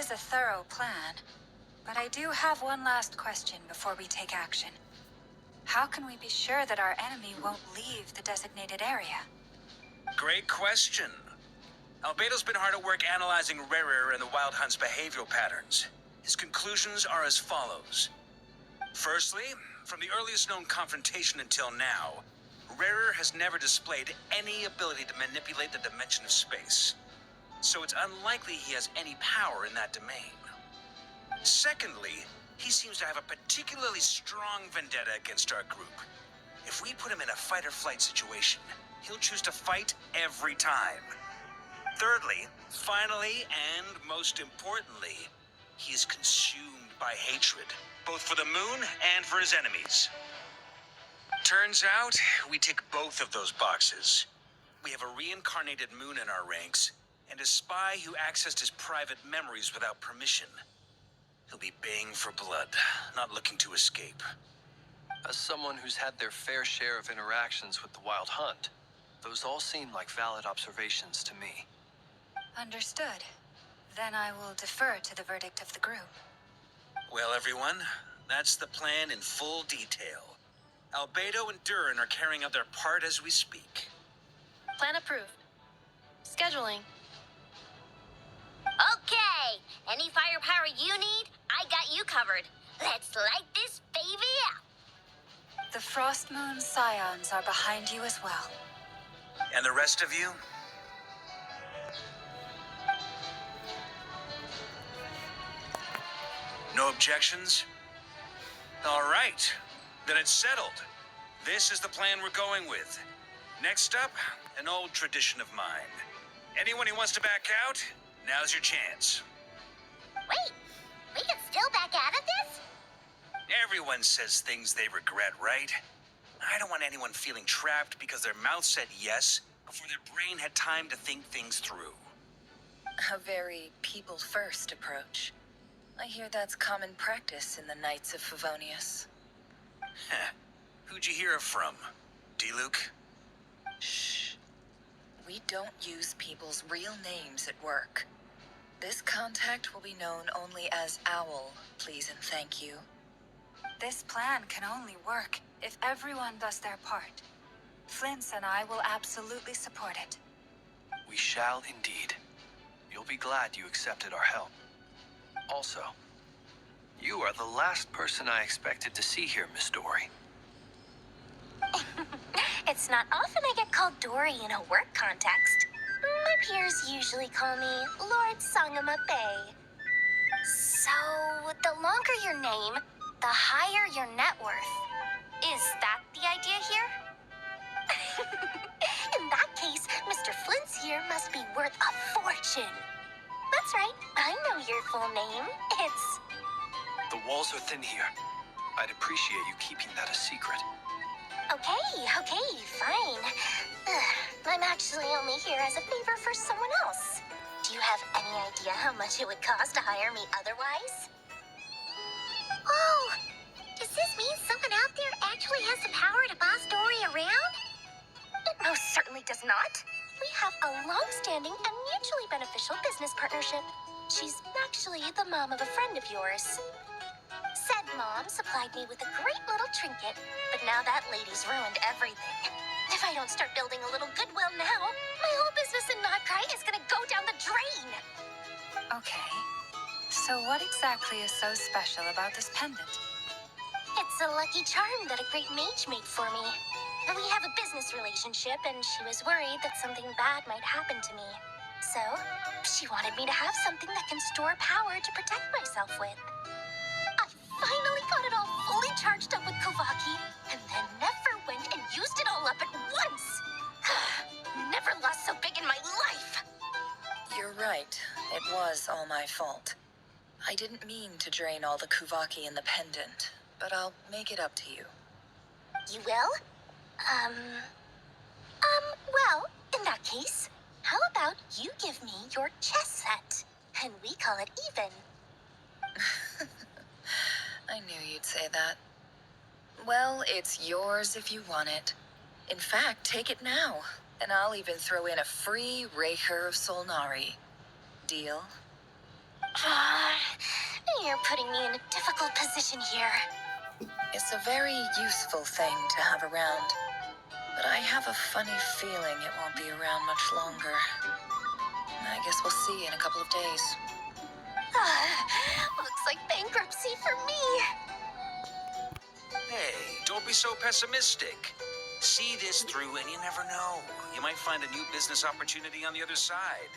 is a thorough plan, but I do have one last question before we take action. How can we be sure that our enemy won't leave the designated area? Great question. Albedo's been hard at work analyzing Rarer and the Wild Hunt's behavioral patterns. His conclusions are as follows. Firstly, from the earliest known confrontation until now, Rarer has never displayed any ability to manipulate the dimension of space. So it's unlikely he has any power in that domain. Secondly, he seems to have a particularly strong vendetta against our group. If we put him in a fight-or-flight situation, he'll choose to fight every time. Thirdly, finally, and most importantly, he is consumed by hatred, both for the moon and for his enemies. Turns out, we tick both of those boxes. We have a reincarnated moon in our ranks, and a spy who accessed his private memories without permission. He'll be baying for blood, not looking to escape. As someone who's had their fair share of interactions with the Wild Hunt, those all seem like valid observations to me. Understood. Then I will defer to the verdict of the group. Well, everyone, that's the plan in full detail. Albedo and Durin are carrying out their part as we speak. Plan approved. Scheduling. Okay, any firepower you need, I got you covered. Let's light this baby up. The Frost Moon Scions are behind you as well. And the rest of you? No objections? All right, then it's settled. This is the plan we're going with. Next up, an old tradition of mine. Anyone who wants to back out, now's your chance. Wait, we can still back out of this? Everyone says things they regret, right? I don't want anyone feeling trapped because their mouth said yes before their brain had time to think things through. A very people-first approach. I hear that's common practice in the Knights of Favonius. Heh. Who'd you hear it from? D-Luke? Shh. We don't use people's real names at work. This contact will be known only as Owl, please and thank you. This plan can only work if everyone does their part. Flint's and I will absolutely support it. We shall indeed. You'll be glad you accepted our help. Also, you are the last person I expected to see here, Miss Dory. It's not often I get called Dory in a work context. My peers usually call me Lord Sangama Bay. So, the longer your name, the higher your net worth. Is that the idea here? In that case, Mr. Flint's here must be worth a fortune. That's right, I know your full name. It's... The walls are thin here. I'd appreciate you keeping that a secret. Okay, fine. I'm actually only here as a favor for someone else. Do you have any idea how much it would cost to hire me otherwise? Oh, does this mean someone out there actually has the power to boss Dory around? It most certainly does not. We have a long-standing and mutually beneficial business partnership. She's actually the mom of a friend of yours. Said mom supplied me with a great little trinket, but now that lady's ruined everything. If I don't start building a little goodwill now, my whole business in Krai is gonna go down the drain. Okay. So what exactly is so special about this pendant? It's a lucky charm that a great mage made for me. We have a business relationship, and she was worried that something bad might happen to me. So, she wanted me to have something that can store power to protect myself with. I finally got it all fully charged up with Kovaki, and then never went and used it all up at once. Never lost so big in my life. You're right. It was all my fault. I didn't mean to drain all the Kuvaki in the pendant, but I'll make it up to you. You will? Well, in that case, how about you give me your chess set, and we call it even. I knew you'd say that. Well, it's yours if you want it. In fact, take it now, and I'll even throw in a free Raker of Solnari. Deal? You're putting me in a difficult position here. It's a very useful thing to have around, but I have a funny feeling it won't be around much longer. I guess we'll see in a couple of days. Looks like bankruptcy for me. Hey, don't be so pessimistic. See this through and you never know. You might find a new business opportunity on the other side.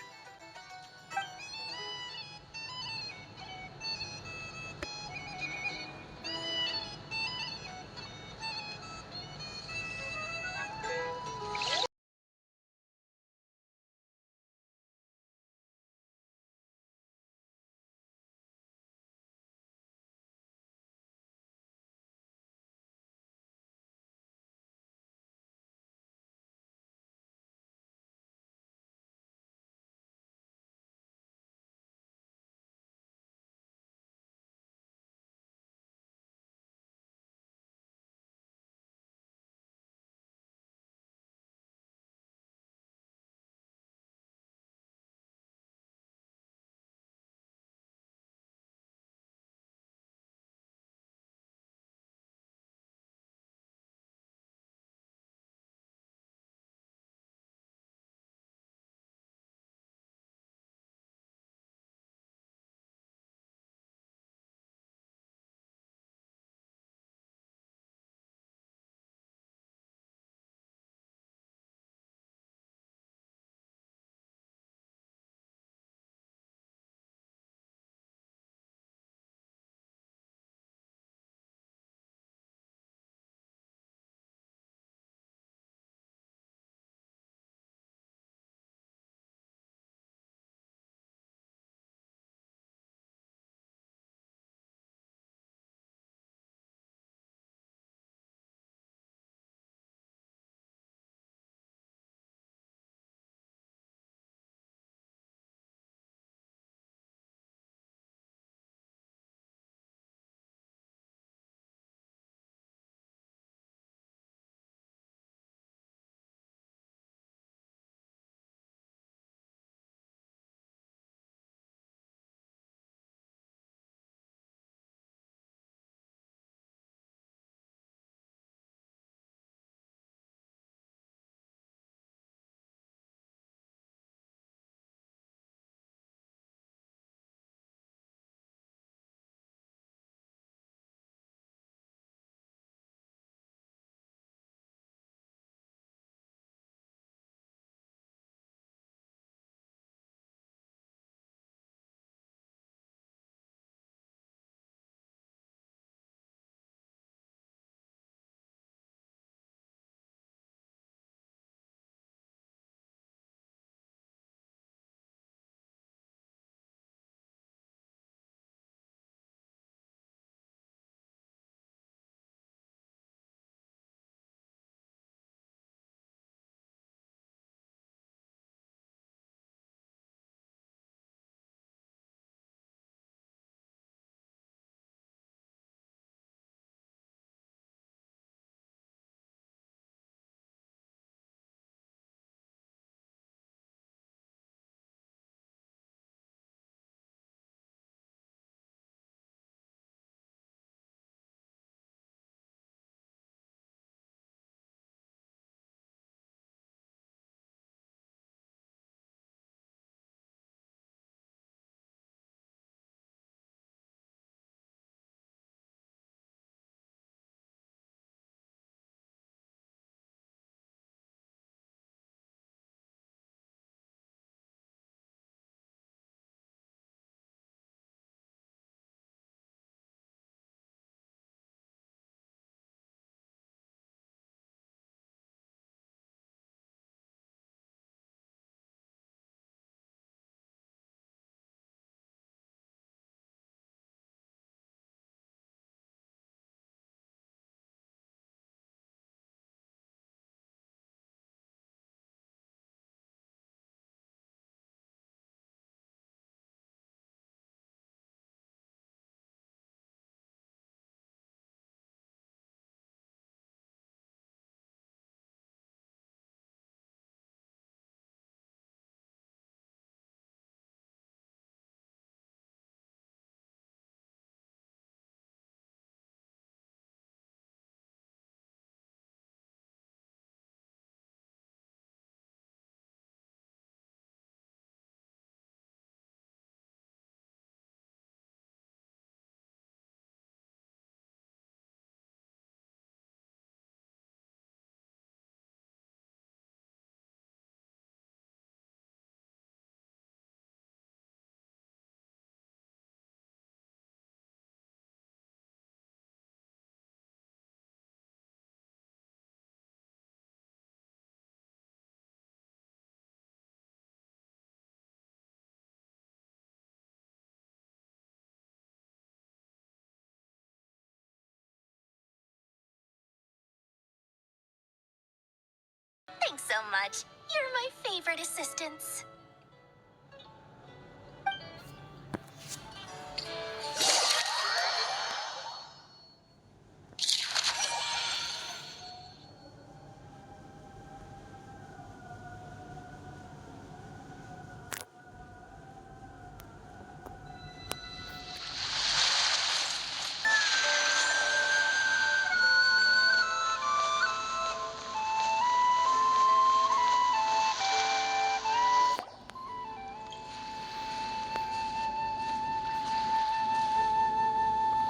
Thanks so much. You're my favorite assistants.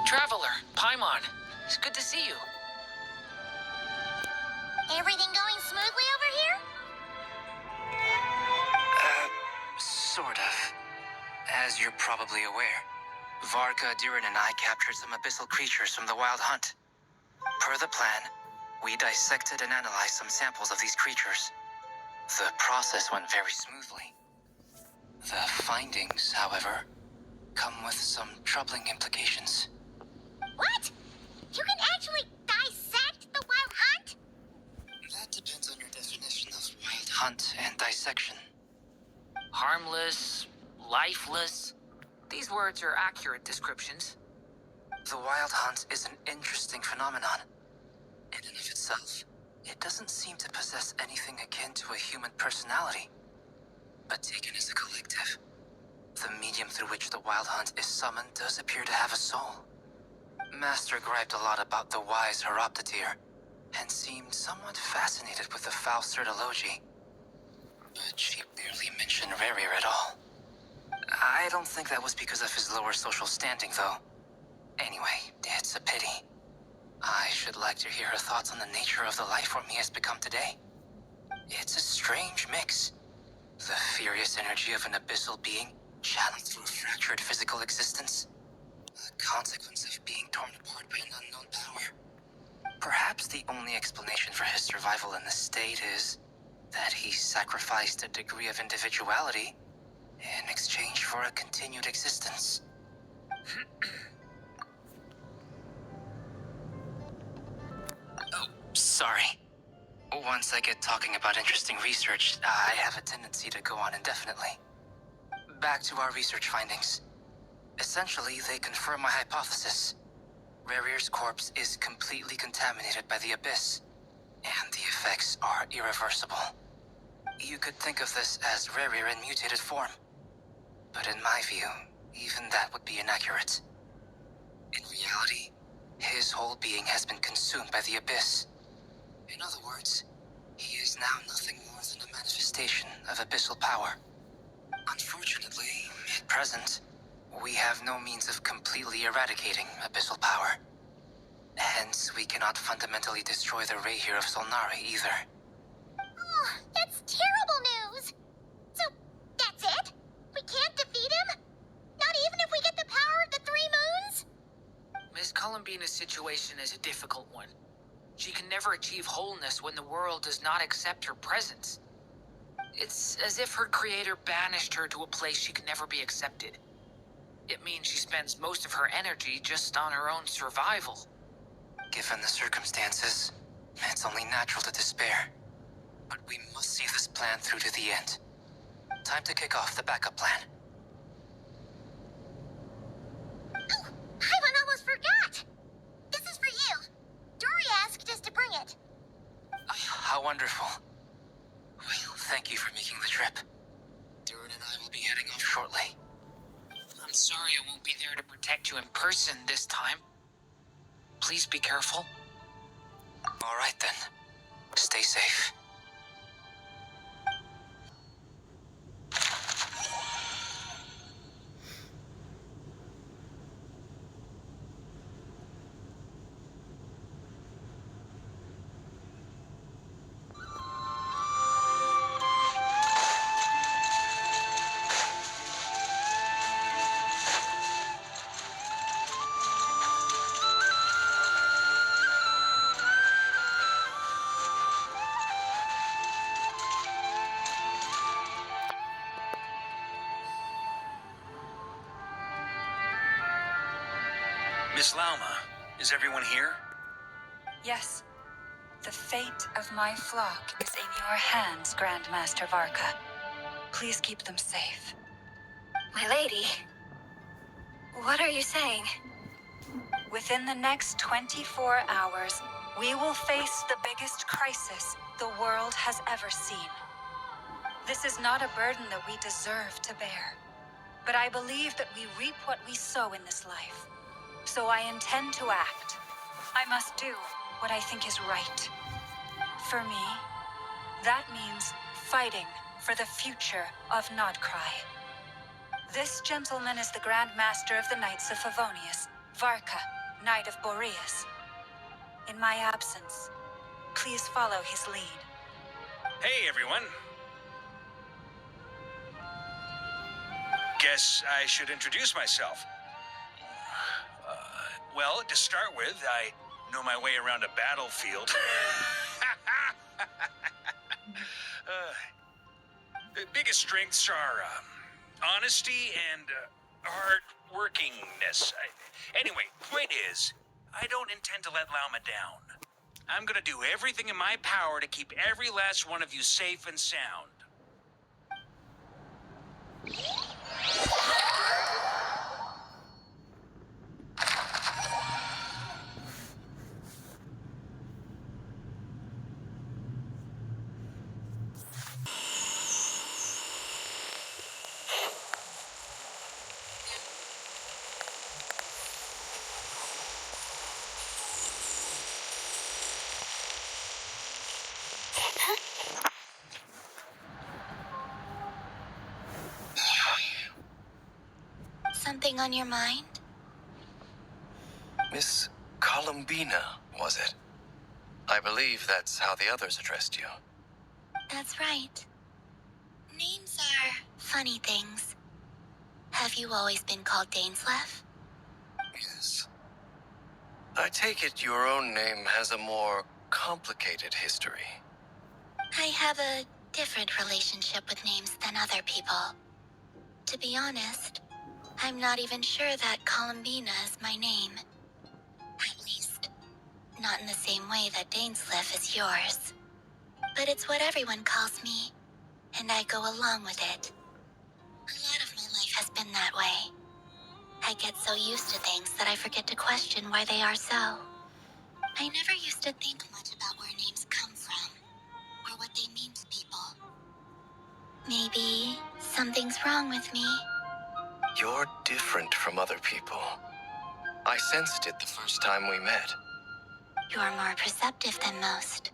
Traveler, Paimon, it's good to see you. Everything going smoothly over here? Sort of. As you're probably aware, Varka, Durin, and I captured some abyssal creatures from the Wild Hunt. Per the plan, we dissected and analyzed some samples of these creatures. The process went very smoothly. The findings, however, come with some troubling implications. What? You can actually dissect the Wild Hunt? That depends on your definition of Wild Hunt and dissection. Harmless, lifeless. These words are accurate descriptions. The Wild Hunt is an interesting phenomenon. In and of itself, it doesn't seem to possess anything akin to a human personality. But taken as a collective, the medium through which the Wild Hunt is summoned does appear to have a soul. Master griped a lot about the wise Horoptetyr, and seemed somewhat fascinated with the foul Certology. But she barely mentioned Rerir at all. I don't think that was because of his lower social standing, though. Anyway, it's a pity. I should like to hear her thoughts on the nature of the life form he has become today. It's a strange mix. The furious energy of an abyssal being channeled through a fractured physical existence. The consequence of being torn apart by an unknown power. Perhaps the only explanation for his survival in this state is that he sacrificed a degree of individuality in exchange for a continued existence. Oh, sorry. Once I get talking about interesting research, I have a tendency to go on indefinitely. Back to our research findings. Essentially, they confirm my hypothesis. Rerir's corpse is completely contaminated by the Abyss, and the effects are irreversible. You could think of this as Rerir in mutated form. But in my view, even that would be inaccurate. In reality, his whole being has been consumed by the Abyss. In other words, he is now nothing more than a manifestation of abyssal power. Unfortunately, at present, we have no means of completely eradicating abyssal power. Hence, we cannot fundamentally destroy the Rerir of Solnari either. Oh, that's terrible news! So, that's it? We can't defeat him? Not even if we get the power of the Three Moons? Miss Columbina's situation is a difficult one. She can never achieve wholeness when the world does not accept her presence. It's as if her creator banished her to a place she can never be accepted. It means she spends most of her energy just on her own survival. Given the circumstances, it's only natural to despair. But we must see this plan through to the end. Time to kick off the backup plan. Oh, I almost forgot! This is for you. Dory asked us to bring it. How wonderful. Well, thank you for making the trip. Durin and I will be heading off shortly. I'm sorry I won't be there to protect you in person this time. Please be careful. All right then. Stay safe. Miss Lauma, is everyone here? Yes. The fate of my flock is in your hands, Grandmaster Varka. Please keep them safe. My lady, what are you saying? Within the next 24 hours, we will face the biggest crisis the world has ever seen. This is not a burden that we deserve to bear, but I believe that we reap what we sow in this life. So I intend to act. I must do what I think is right. For me, that means fighting for the future of Krai. This gentleman is the Grand Master of the Knights of Favonius, Varka, Knight of Boreas. In my absence, please follow his lead. Hey, everyone. Guess I should introduce myself. Well, to start with, I know my way around a battlefield. The biggest strengths are honesty and hard-workingness. Anyway, point is, I don't intend to let Lauma down. I'm gonna do everything in my power to keep every last one of you safe and sound. Something on your mind? Miss Columbina, was it? I believe that's how the others addressed you. That's right. Names are funny things. Have you always been called Dainslev? Yes. I take it your own name has a more complicated history. I have a different relationship with names than other people. To be honest, I'm not even sure that Columbina is my name. At least, not in the same way that Dainslev is yours. But it's what everyone calls me, and I go along with it. A lot of my life has been that way. I get so used to things that I forget to question why they are so. I never used to think much about where names come from, or what they mean to people. Maybe something's wrong with me. You're different from other people. I sensed it the first time we met. You're more perceptive than most.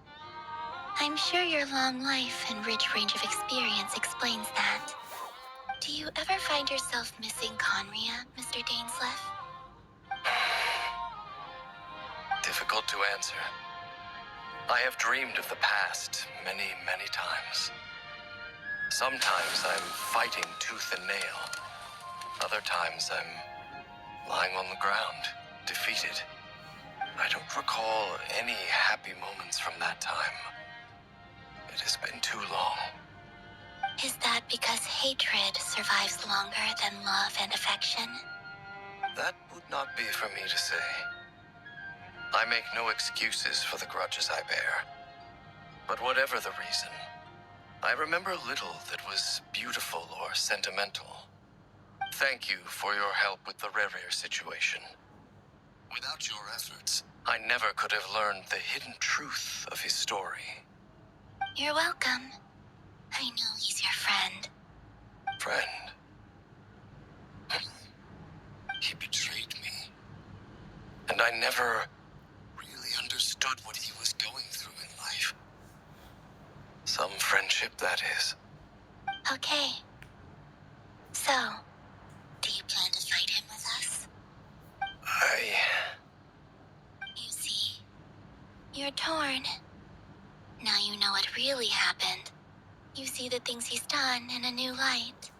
I'm sure your long life and rich range of experience explains that. Do you ever find yourself missing Conria, Mr. Dainslev? Difficult to answer. I have dreamed of the past many, many times. Sometimes I'm fighting tooth and nail. Other times I'm lying on the ground, defeated. I don't recall any happy moments from that time. It has been too long. Is that because hatred survives longer than love and affection? That would not be for me to say. I make no excuses for the grudges I bear. But whatever the reason, I remember little that was beautiful or sentimental. Thank you for your help with the Rerir situation. Without your efforts, I never could have learned the hidden truth of his story. You're welcome. I know he's your friend. Friend. He betrayed me. And I never really understood what he was going through in life. Some friendship, that is. Okay. So, do you plan to fight him with us? You see, you're torn. Now you know what really happened. You see the things he's done in a new light.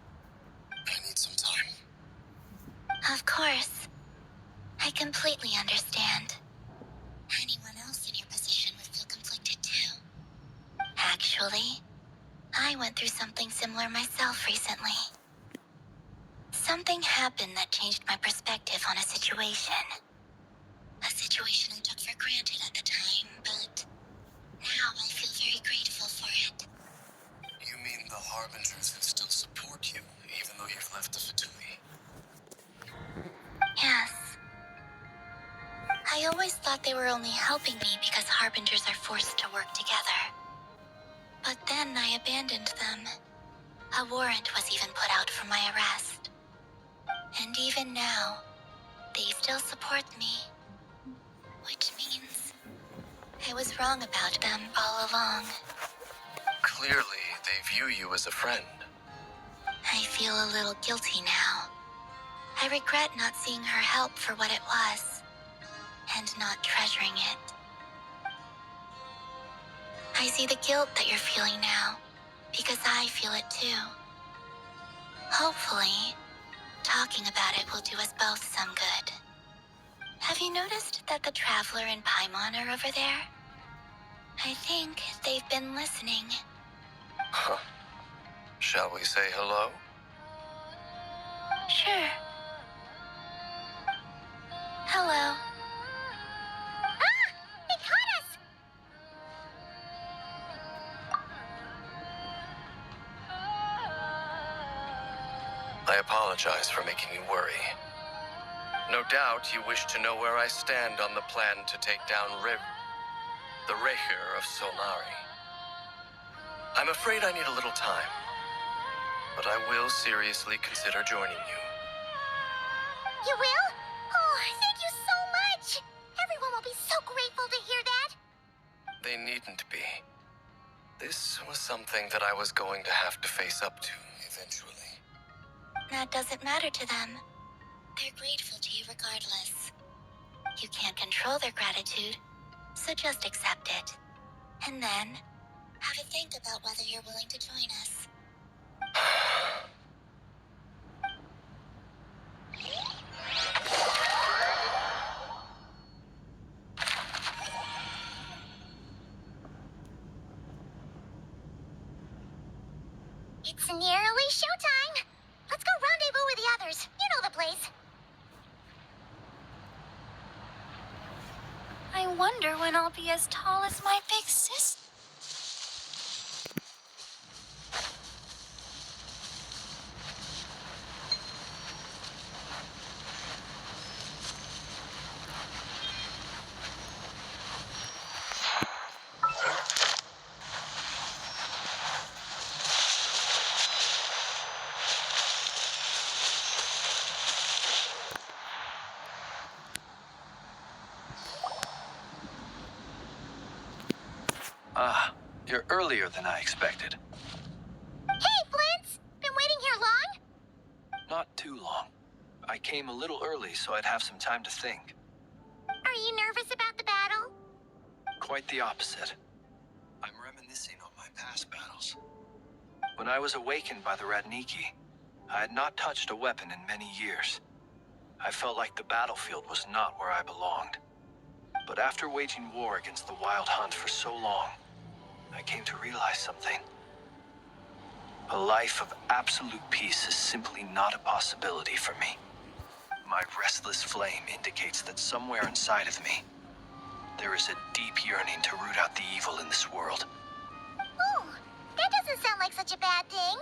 I need some time. Of course. I completely understand. Anyone else in your position would feel conflicted too. Actually, I went through something similar myself recently. Something happened that changed my perspective on a situation. A situation I took for granted at the time, but Harbingers who still support you, even though you've left the Fatui. Yes. I always thought they were only helping me because Harbingers are forced to work together. But then I abandoned them. A warrant was even put out for my arrest. And even now, they still support me. Which means I was wrong about them all along. Clearly, they view you as a friend. I feel a little guilty now. I regret not seeing her help for what it was, and not treasuring it. I see the guilt that you're feeling now, because I feel it too. Hopefully, talking about it will do us both some good. Have you noticed that the Traveler and Paimon are over there? I think they've been listening. Huh. Shall we say hello? Sure. Hello. Ah! They caught us! I apologize for making you worry. No doubt you wish to know where I stand on the plan to take down the Reher of Solari. I'm afraid I need a little time, but I will seriously consider joining you. You will? Oh, thank you so much! Everyone will be so grateful to hear that! They needn't be. This was something that I was going to have to face up to eventually. That doesn't matter to them. They're grateful to you regardless. You can't control their gratitude, so just accept it. And then, have a think about whether you're willing to join us. It's nearly showtime! Let's go rendezvous with the others. You know the place. I wonder when I'll be as tall as my big sister. Ah, you're earlier than I expected. Hey, Flint's! Been waiting here long? Not too long. I came a little early so I'd have some time to think. Are you nervous about the battle? Quite the opposite. I'm reminiscing on my past battles. When I was awakened by the Radniki, I had not touched a weapon in many years. I felt like the battlefield was not where I belonged. But after waging war against the Wild Hunt for so long, I came to realize something. A life of absolute peace is simply not a possibility for me. My restless flame indicates that somewhere inside of me, there is a deep yearning to root out the evil in this world. Oh, that doesn't sound like such a bad thing.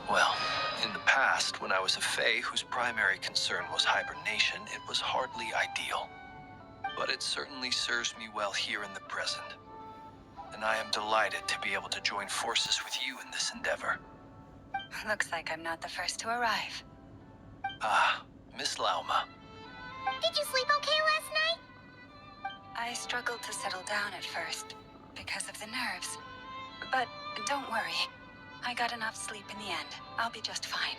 Well, in the past, when I was a Fae whose primary concern was hibernation, it was hardly ideal. But it certainly serves me well here in the present. And I am delighted to be able to join forces with you in this endeavor. Looks like I'm not the first to arrive. Ah, Miss Lauma. Did you sleep okay last night? I struggled to settle down at first because of the nerves. But don't worry. I got enough sleep in the end. I'll be just fine.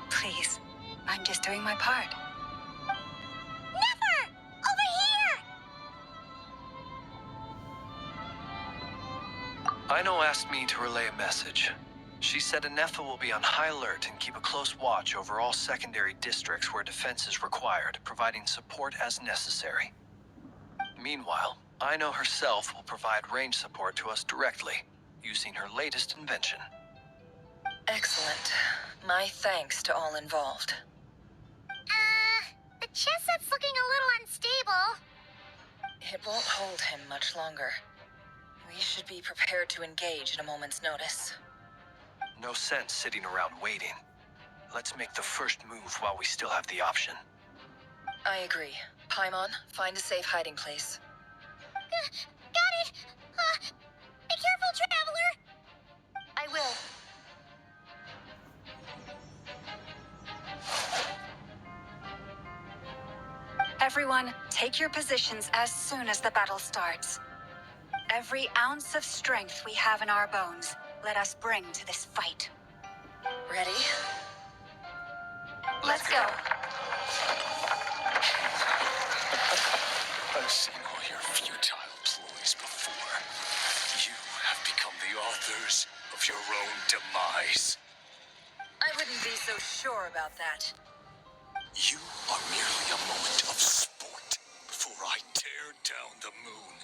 Please, I'm just doing my part. Never! Over here! Ino asked me to relay a message. She said Anefa will be on high alert and keep a close watch over all secondary districts where defense is required, providing support as necessary. Meanwhile, Ino herself will provide range support to us directly, using her latest invention. Excellent. My thanks to all involved. The chess set's looking a little unstable. It won't hold him much longer. We should be prepared to engage at a moment's notice. No sense sitting around waiting. Let's make the first move while we still have the option. I agree. Paimon, find a safe hiding place. Got it! Be careful, traveler! I will. Everyone, take your positions as soon as the battle starts. Every ounce of strength we have in our bones, let us bring to this fight. Ready? Let's go. I've seen all your futile ploys before. You have become the authors of your own demise. I wouldn't be so sure about that. You are merely a moment of sport before I tear down the moon.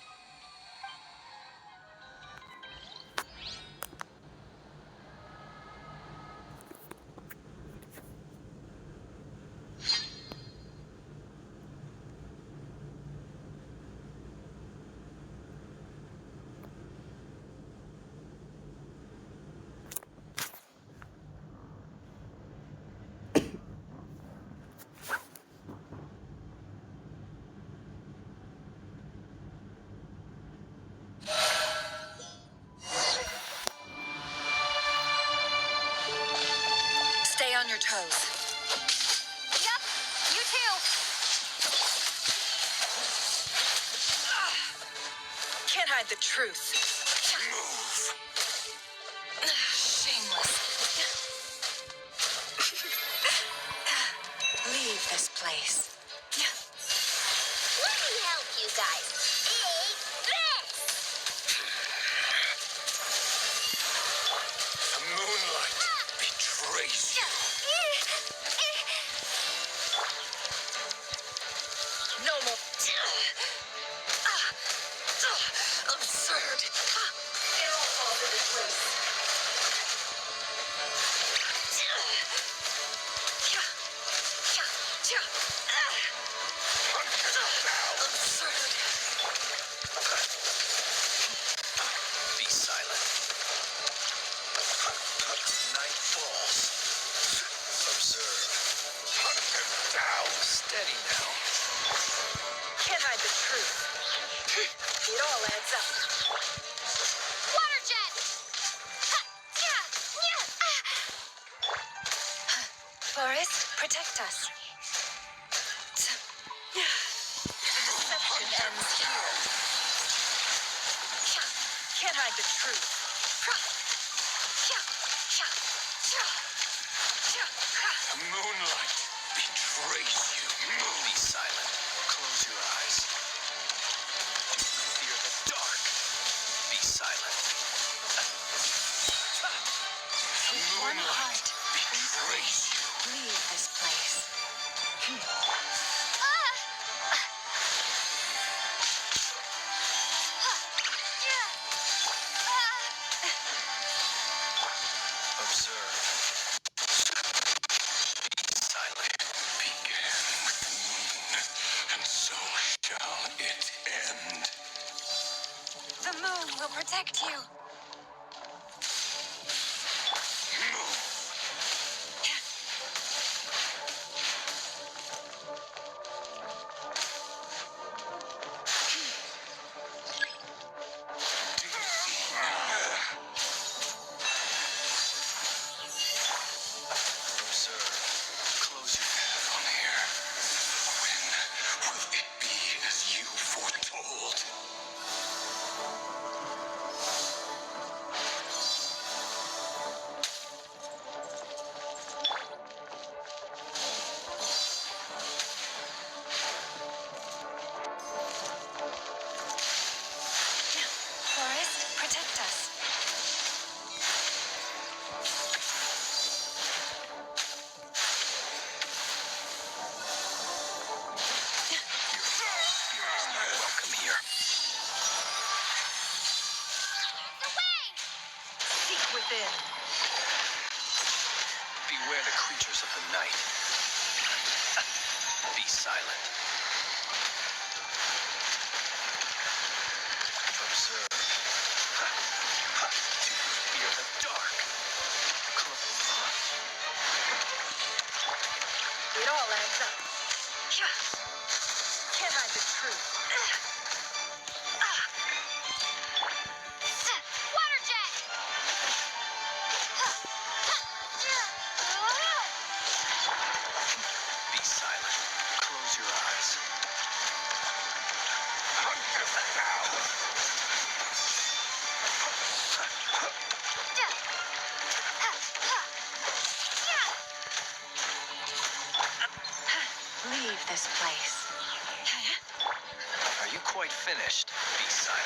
Stay on your toes. Yep, you too. Can't hide the truth. Move! Shameless. Leave this place. Let me help you guys. Take this! The moonlight betrays you. No more. Absurd. It all falls into place. Absurd. Be silent. Night falls. Observe. Hunt him down. Steady now. Can't hide the truth. It all adds up. Water jet! Forest, protect us. Deception ends here. Can't hide the truth. The moonlight betrays you. Be silent. Close your eyes. Fear the dark. Be silent. The One moonlight heart, betrays you. leave this place. Observe. Be silent. Began with the moon, and so shall it end. The moon will protect you. Observe. Close your eyes. On here. When will it be as you foretold? Forest, protect us. Fear is not welcome here. Seek within. Beware the creatures of the night. Be silent. this place. Are you quite finished? Be silent.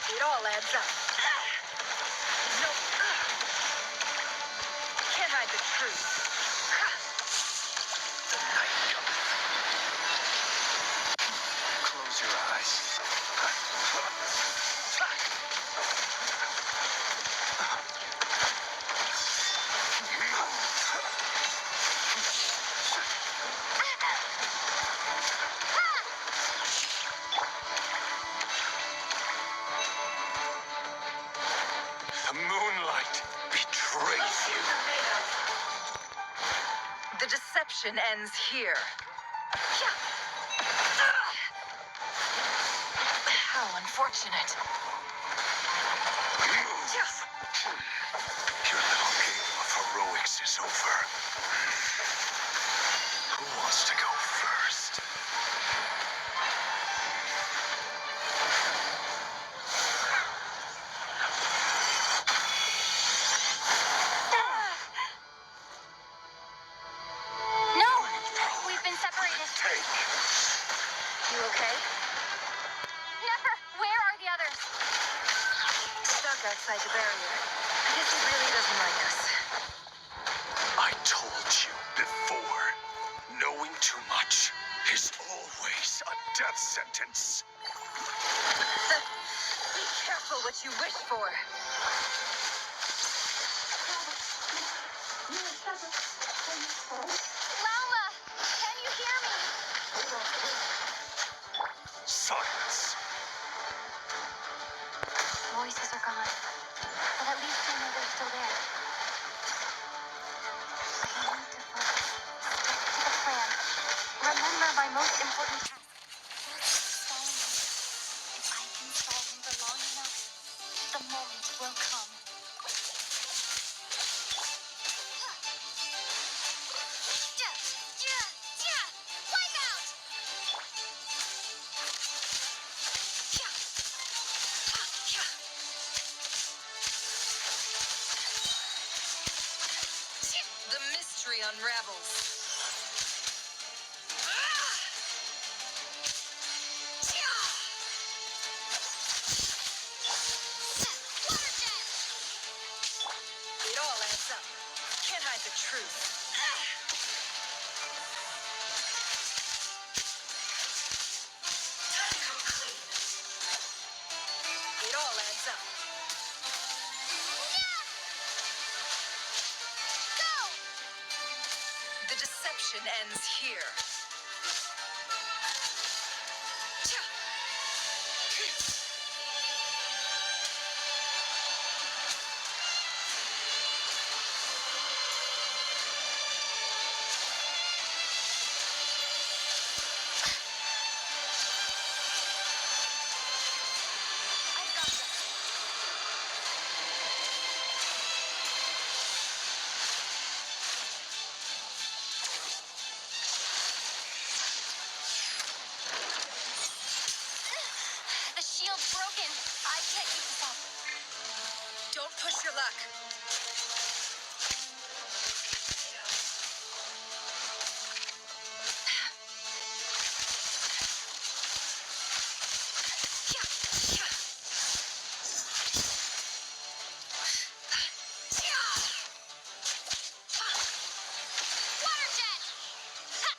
It all adds up. No. Can't hide the truth. The night cometh. Close your eyes. The moonlight betrays you. The deception ends here. How unfortunate. Your little game of heroics is over. Who wants to go first? No! We've been separated. Take. You okay? Never! Where are the others? Stuck outside the barrier. I guess he really doesn't like us. I told you before. Knowing too much is always a death sentence. Be careful what you wish for. Lauma! Can you hear me? Silence. Voices are gone, but at least I know they're still there. I need to focus. Stick to the plan. Remember my most important task. Just follow me. If I can stall him for long enough, the moment will come. Wipe out! The mystery unravels. It all adds up. Can't hide the truth. It all adds up. Go! The deception ends here. I've got this. The shield's broken. I can't keep this up. Don't push your luck. Water jet! Ha!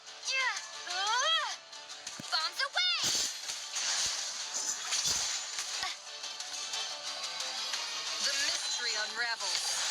Bombs away! The mystery unravels.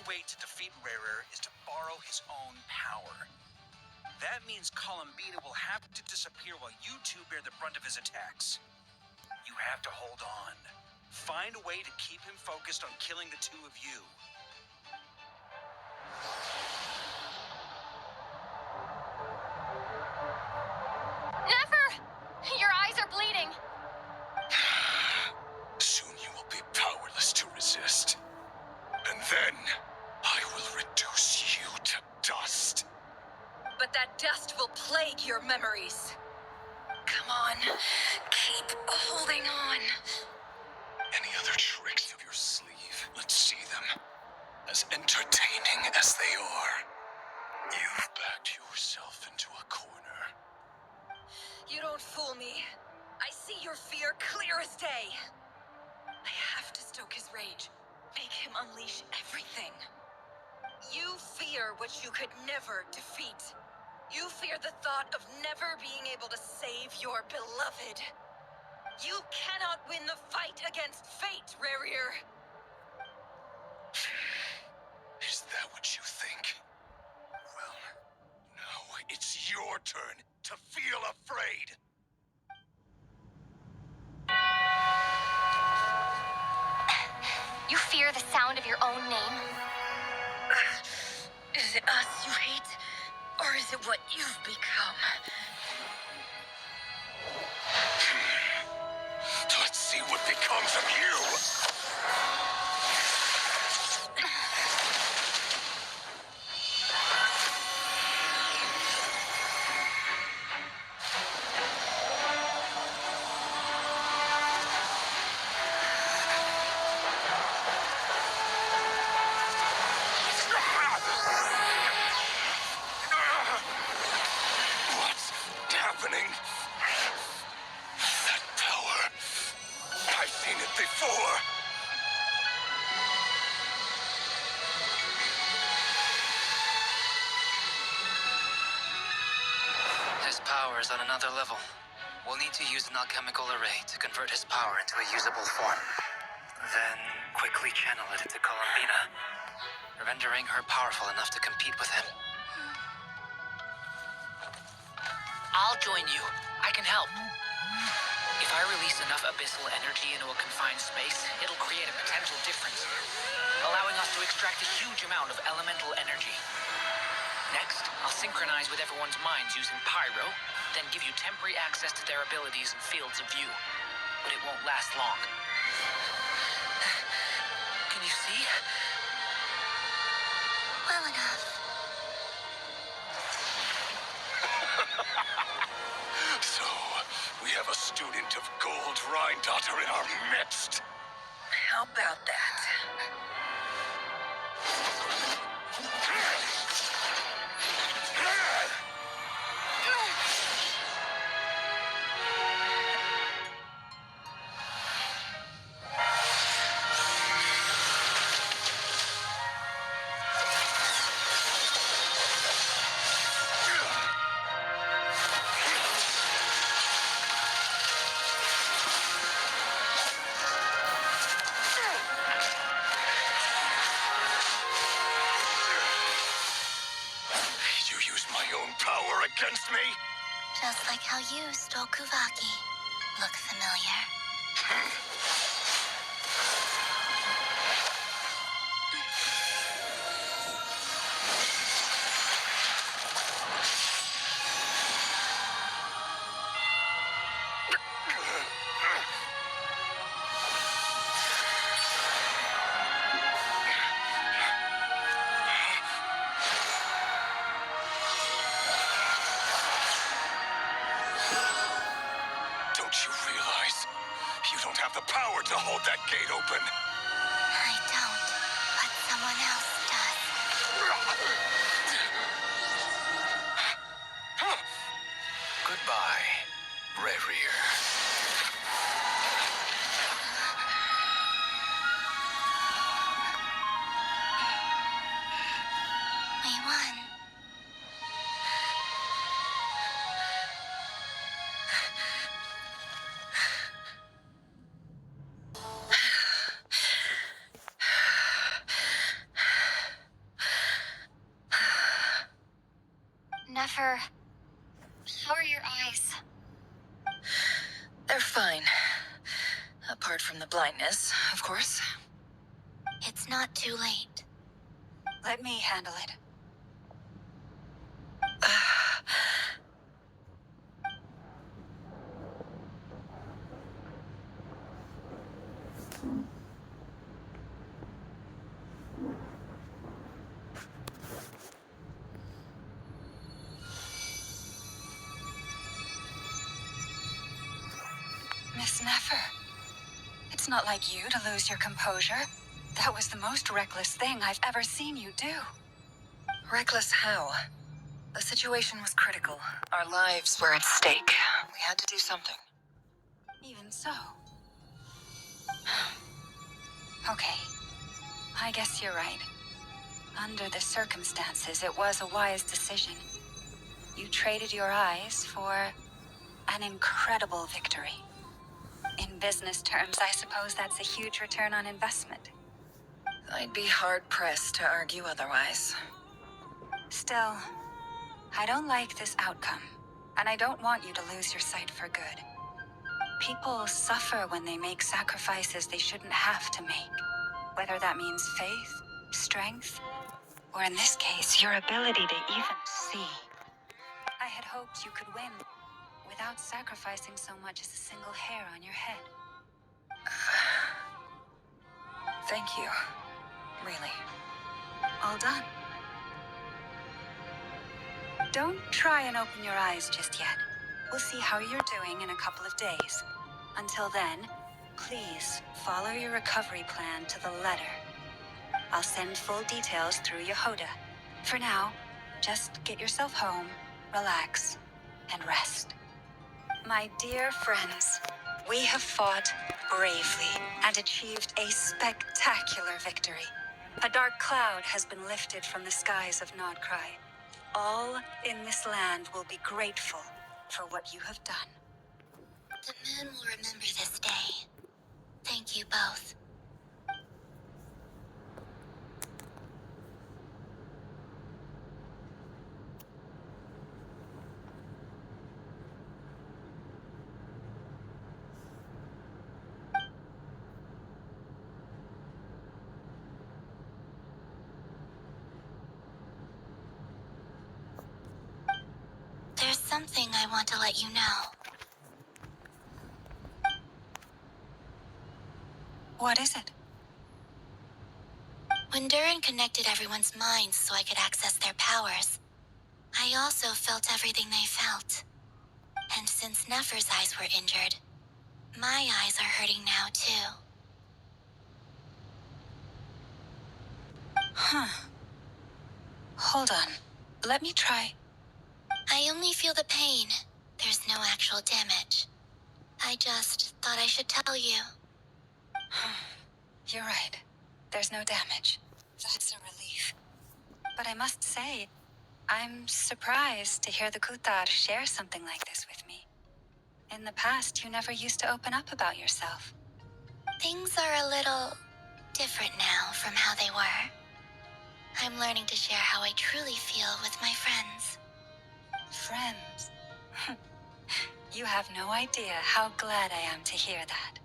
way to defeat Rarer is to borrow his own power. That means Columbina will have to disappear while you two bear the brunt of his attacks. You have to hold on. Find a way to keep him focused on killing the two of you. Never! Your eyes are bleeding. Soon you will be powerless to resist. And then, I will reduce you to dust. But that dust will plague your memories. Come on, keep holding on. Any other tricks up your sleeve? Let's see them. As entertaining as they are. You've backed yourself into a corner. You don't fool me. I see your fear clear as day. I have to stoke his rage. Make him unleash everything. You fear what you could never defeat. You fear the thought of never being able to save your beloved. You cannot win the fight against fate, Rarier. Is that what you think? Well, now it's your turn to feel afraid. You fear the sound of your own name? Is it us you hate? Or is it what you've become? Let's see what becomes of you. What's happening? That power. I've seen it before. His power is on another level. We'll need to use an alchemical array to convert his power into a usable form. Then quickly channel it into Columbina, rendering her powerful enough to compete with him. I'll join you. I can help. If I release enough abyssal energy into a confined space, it'll create a potential difference, allowing us to extract a huge amount of elemental energy. Next, I'll synchronize with everyone's minds using Pyro, then give you temporary access to their abilities and fields of view. But it won't last long. Can you see? Well enough. So, we have a student of Gold Rheindotter in our midst. How about that? You use my own power against me? Just like how you stole Kuvaki. Look familiar? Don't you realize? You don't have the power to hold that gate open. I don't, but someone else does. Goodbye, Rarier. We won. Nefer, how are your eyes? They're fine. Apart from the blindness, of course. It's not too late. Let me handle it. Miss Nefer, it's not like you to lose your composure. That was the most reckless thing I've ever seen you do. Reckless how? The situation was critical. Our lives were at stake. We had to do something. Even so. Okay. I guess you're right. Under the circumstances, it was a wise decision. You traded your eyes for an incredible victory. In business terms, I suppose that's a huge return on investment. I'd be hard-pressed to argue otherwise. Still, I don't like this outcome, and I don't want you to lose your sight for good. People suffer when they make sacrifices they shouldn't have to make, whether that means faith, strength, or in this case, your ability to even see. I had hoped you could win without sacrificing so much as a single hair on your head. Thank you. Really. All done. Don't try and open your eyes just yet. We'll see how you're doing in a couple of days. Until then, please follow your recovery plan to the letter. I'll send full details through Yehoda. For now, just get yourself home, relax, and rest. My dear friends, we have fought bravely and achieved a spectacular victory. A dark cloud has been lifted from the skies of Krai. All in this land will be grateful for what you have done. The moon will remember this day. Thank you both. There's something I want to let you know. What is it? When Durin connected everyone's minds so I could access their powers, I also felt everything they felt. And since Nefer's eyes were injured, my eyes are hurting now too. Huh. Hold on. Let me try. I only feel the pain. There's no actual damage. I just thought I should tell you. You're right. There's no damage. That's a relief. But I must say, I'm surprised to hear the Kutar share something like this with me. In the past, you never used to open up about yourself. Things are a little different now from how they were. I'm learning to share how I truly feel with my friends. Friends? You have no idea how glad I am to hear that.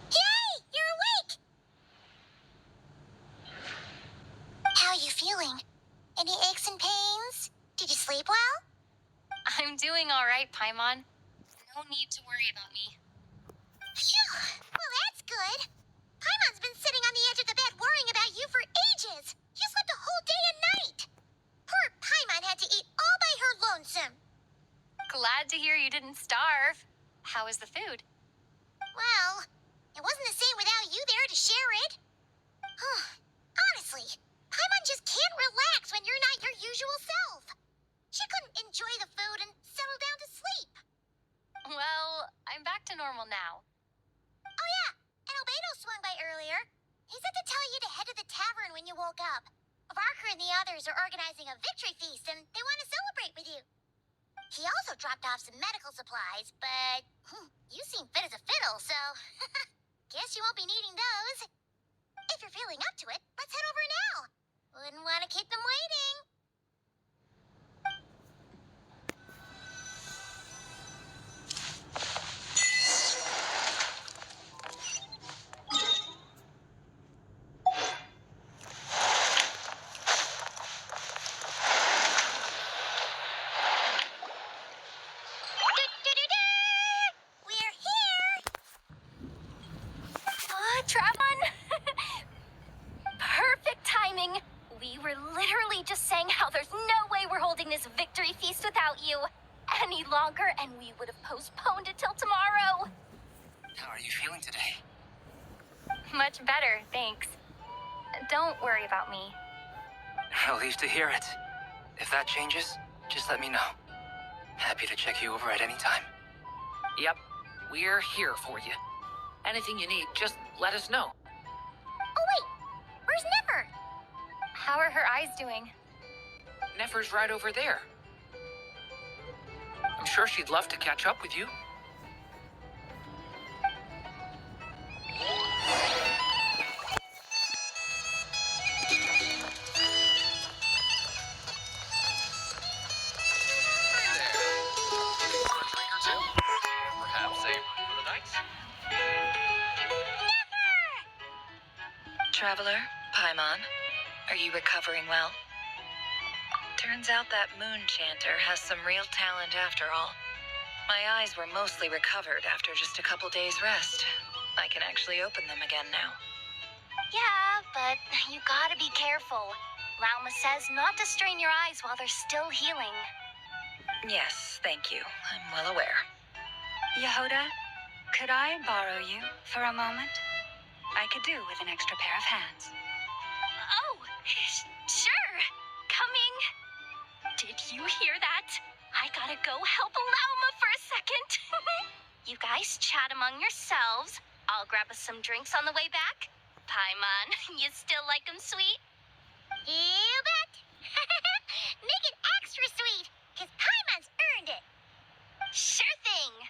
Yay! You're awake! How are you feeling? Any aches and pains? Did you sleep well? I'm doing all right, Paimon. No need to worry about me. Phew! Well, that's good. Paimon's been sitting on the edge of the bed worrying about you for ages. You slept a whole day and night. Poor Paimon had to eat all by her lonesome. Glad to hear you didn't starve. How was the food? Well, it wasn't the same without you there to share it. Honestly, Paimon just can't relax when you're not your usual self. She couldn't enjoy the food and settle down to sleep. Well, I'm back to normal now. Oh yeah, and Albedo swung by earlier. He said to tell you to head to the tavern when you woke up. Varker and the others are organizing a victory feast, and they want to celebrate with you. He also dropped off some medical supplies, but you seem fit as a fiddle, so guess you won't be needing those. If you're feeling up to it, let's head over now. Wouldn't want to keep them waiting. We're here! Travon! Perfect timing! We were literally just saying how there's no way we're holding this victory feast without you any longer, and we would have postponed it till tomorrow. How are you feeling today? Much better, thanks. Don't worry about me. Relieved to hear it. If that changes, just let me know. Happy to check you over at any time. Yep, we're here for you. Anything you need, just let us know. Oh wait, where's Never? How are her eyes doing? Nefer's right over there. I'm sure she'd love to catch up with you. Perhaps a for the night? Traveler, Paimon, are you recovering well? Turns out that moon chanter has some real talent after all. My eyes were mostly recovered after just a couple days' rest. I can actually open them again now. Yeah, but you gotta be careful. Lauma says not to strain your eyes while they're still healing. Yes, thank you. I'm well aware. Yehoda, could I borrow you for a moment? I could do with an extra pair of hands. Oh, sure. Coming. Did you hear that? I gotta go help Lauma for a second. You guys chat among yourselves. I'll grab us some drinks on the way back. Paimon, you still like 'em sweet? You bet! Make it extra sweet, because Paimon's earned it. Sure thing.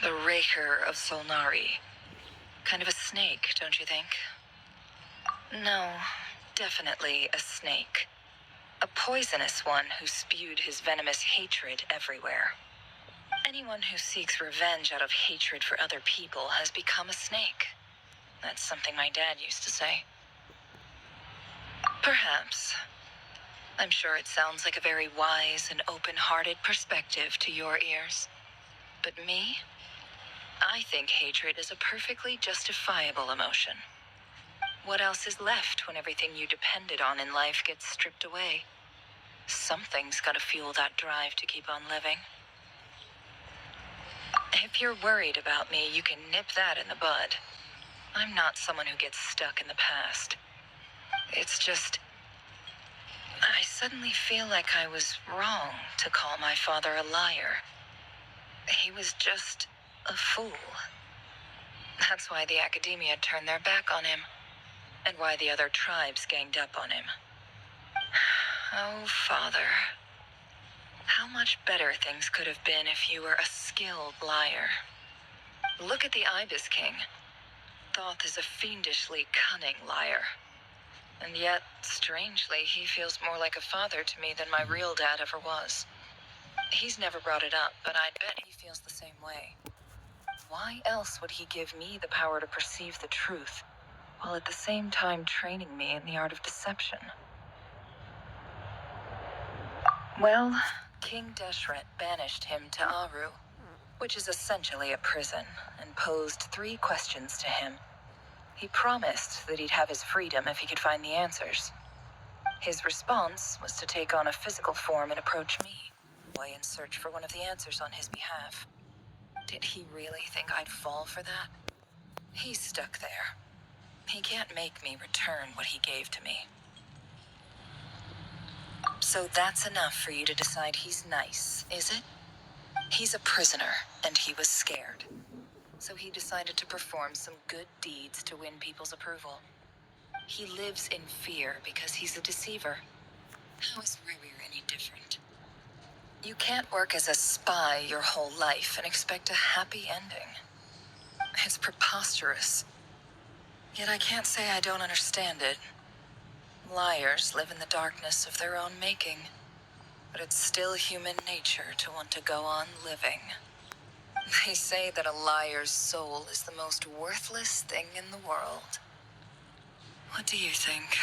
The Raker of Solnari. Kind of a snake, don't you think? No, definitely a snake. A poisonous one who spewed his venomous hatred everywhere. Anyone who seeks revenge out of hatred for other people has become a snake. That's something my dad used to say. Perhaps. I'm sure it sounds like a very wise and open-hearted perspective to your ears. But me? I think hatred is a perfectly justifiable emotion. What else is left when everything you depended on in life gets stripped away? Something's gotta fuel that drive to keep on living. If you're worried about me, you can nip that in the bud. I'm not someone who gets stuck in the past. It's just, I suddenly feel like I was wrong to call my father a liar. He was just a fool. That's why the academia turned their back on him, and why the other tribes ganged up on him. Oh, Father. How much better things could have been if you were a skilled liar. Look at the Ibis King. Thoth is a fiendishly cunning liar. And yet, strangely, he feels more like a father to me than my real dad ever was. He's never brought it up, but I'd bet he feels the same way. Why else would he give me the power to perceive the truth, while at the same time training me in the art of deception? Well, King Deshret banished him to Aru, which is essentially a prison, and posed 3 questions to him. He promised that he'd have his freedom if he could find the answers. His response was to take on a physical form and approach me, while in search for one of the answers on his behalf. Did he really think I'd fall for that? He's stuck there. He can't make me return what he gave to me. So that's enough for you to decide he's nice, is it? He's a prisoner, and he was scared. So he decided to perform some good deeds to win people's approval. He lives in fear because he's a deceiver. How is Rerir any different? You can't work as a spy your whole life and expect a happy ending. It's preposterous. Yet I can't say I don't understand it. Liars live in the darkness of their own making. But it's still human nature to want to go on living. They say that a liar's soul is the most worthless thing in the world. What do you think?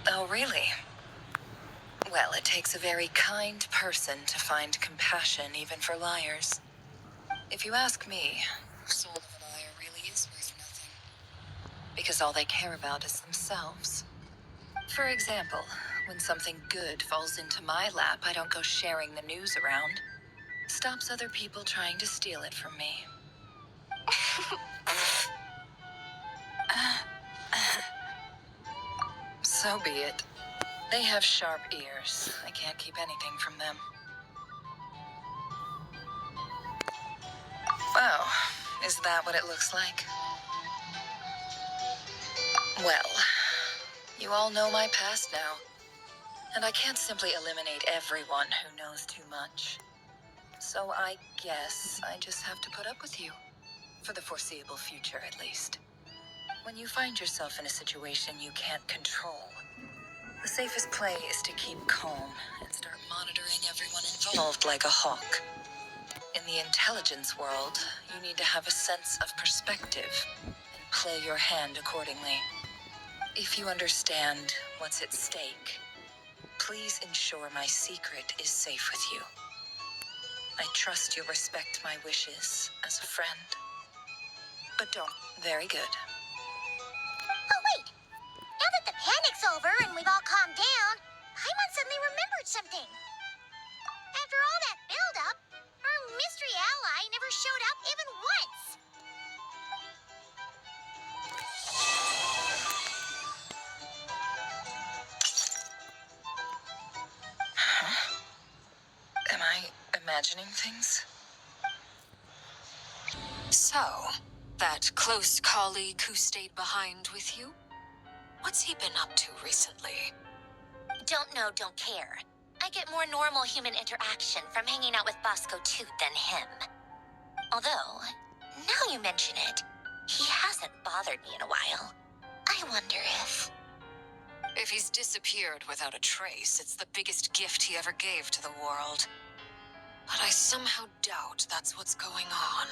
Oh, really? Well, it takes a very kind person to find compassion even for liars. If you ask me, the soul of a liar really is worth nothing. Because all they care about is themselves. For example, when something good falls into my lap, I don't go sharing the news around. Stops other people trying to steal it from me. So be it. They have sharp ears. I can't keep anything from them. Oh, is that what it looks like? Well, you all know my past now. And I can't simply eliminate everyone who knows too much. So I guess I just have to put up with you. For the foreseeable future, at least. When you find yourself in a situation you can't control, the safest play is to keep calm and start monitoring everyone involved like a hawk. In the intelligence world, you need to have a sense of perspective and play your hand accordingly. If you understand what's at stake, please ensure my secret is safe with you. I trust you'll respect my wishes as a friend. But don't. Very good. Oh, wait! Now that the panic's over and we've all calmed down, Paimon suddenly remembered something. After all that build-up, our mystery ally never showed up even once. Am I imagining things? So, that close colleague who stayed behind with you? What's he been up to recently? Don't know, don't care. I get more normal human interaction from hanging out with Bosco Toot than him. Although, now you mention it, he hasn't bothered me in a while. I wonder if... If he's disappeared without a trace, it's the biggest gift he ever gave to the world. But I somehow doubt that's what's going on.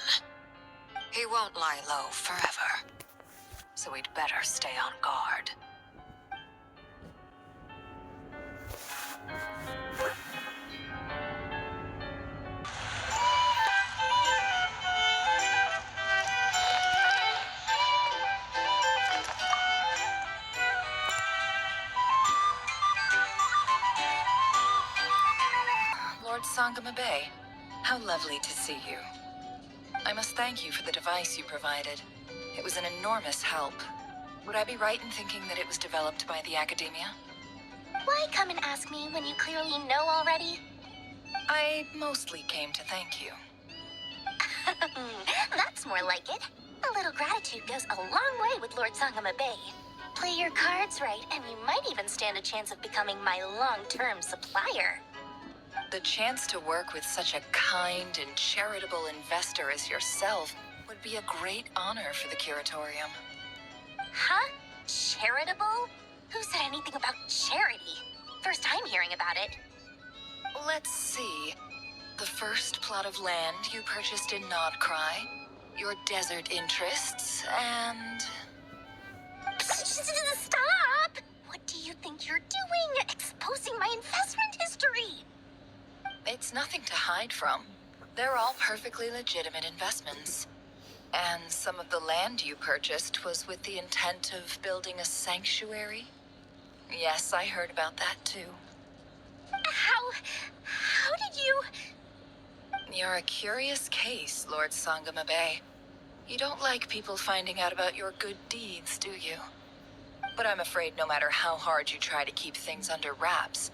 He won't lie low forever. So we'd better stay on guard. Lord Sangama Bay, how lovely to see you. I must thank you for the device you provided. It was an enormous help. Would I be right in thinking that it was developed by the academia? Why come and ask me when you clearly know already? I mostly came to thank you. That's more like it. A little gratitude goes a long way with Lord Sangama Bay. Play your cards right, and you might even stand a chance of becoming my long-term supplier. The chance to work with such a kind and charitable investor as yourself would be a great honor for the curatorium. Huh? Charitable? Who said anything about charity? First time hearing about it. Let's see. The first plot of land you purchased in Krai, your desert interests, and... Stop! What do you think you're doing? Exposing my investment history! It's nothing to hide from. They're all perfectly legitimate investments. And some of the land you purchased was with the intent of building a sanctuary? Yes, I heard about that too. How did you... You're a curious case, Lord Sangama Bay. You don't like people finding out about your good deeds, do you? But I'm afraid no matter how hard you try to keep things under wraps,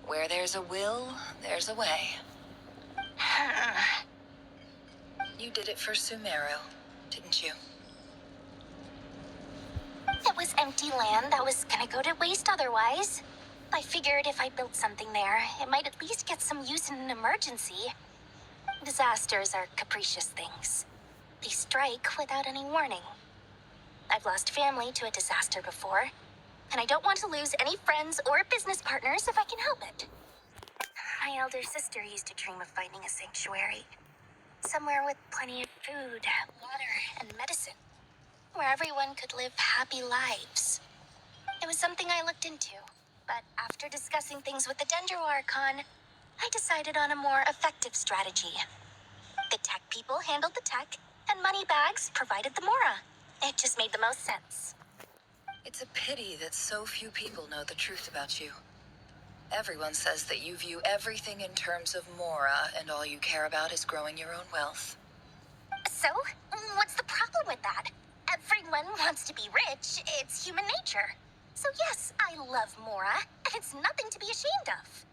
where there's a will, there's a way. You did it for Sumeru, didn't you? It was empty land that was gonna go to waste otherwise. I figured if I built something there, it might at least get some use in an emergency. Disasters are capricious things. They strike without any warning. I've lost family to a disaster before, and I don't want to lose any friends or business partners if I can help it. My elder sister used to dream of finding a sanctuary. Somewhere with plenty of food, water, and medicine. Where everyone could live happy lives. It was something I looked into, but after discussing things with the Dendro Archon, I decided on a more effective strategy. The tech people handled the tech, and Moneybags provided the Mora. It just made the most sense. It's a pity that so few people know the truth about you. Everyone says that you view everything in terms of Mora, and all you care about is growing your own wealth. So, what's the problem with that? Everyone wants to be rich. It's human nature. So yes, I love Mora, and it's nothing to be ashamed of.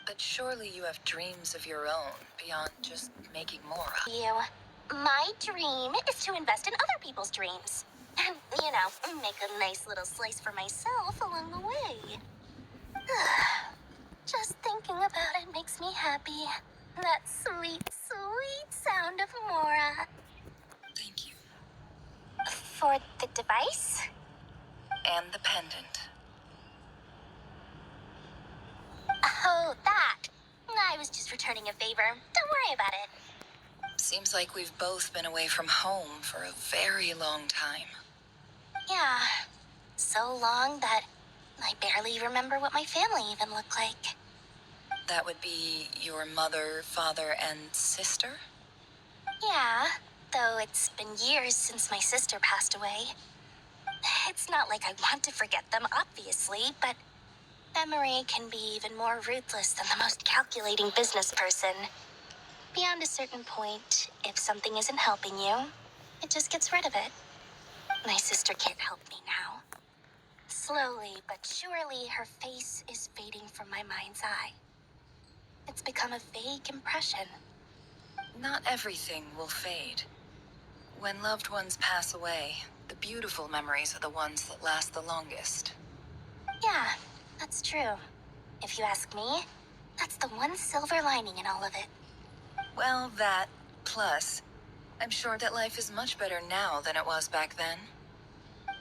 But surely you have dreams of your own, beyond just making Mora. My dream is to invest in other people's dreams. And, make a nice little slice for myself along the way. Just thinking about it makes me happy. That sweet, sweet sound of Mora. Thank you. For the device? And the pendant. Oh, that. I was just returning a favor. Don't worry about it. Seems like we've both been away from home for a very long time. Yeah. So long that I barely remember what my family even looked like. That would be your mother, father, and sister? Yeah, though it's been years since my sister passed away. It's not like I want to forget them, obviously, but memory can be even more ruthless than the most calculating business person. Beyond a certain point, if something isn't helping you, it just gets rid of it. My sister can't help me now. Slowly but surely, her face is fading from my mind's eye. It's become a vague impression. Not everything will fade. When loved ones pass away, the beautiful memories are the ones that last the longest. Yeah, that's true. If you ask me, that's the one silver lining in all of it. Well, that, plus, I'm sure that life is much better now than it was back then.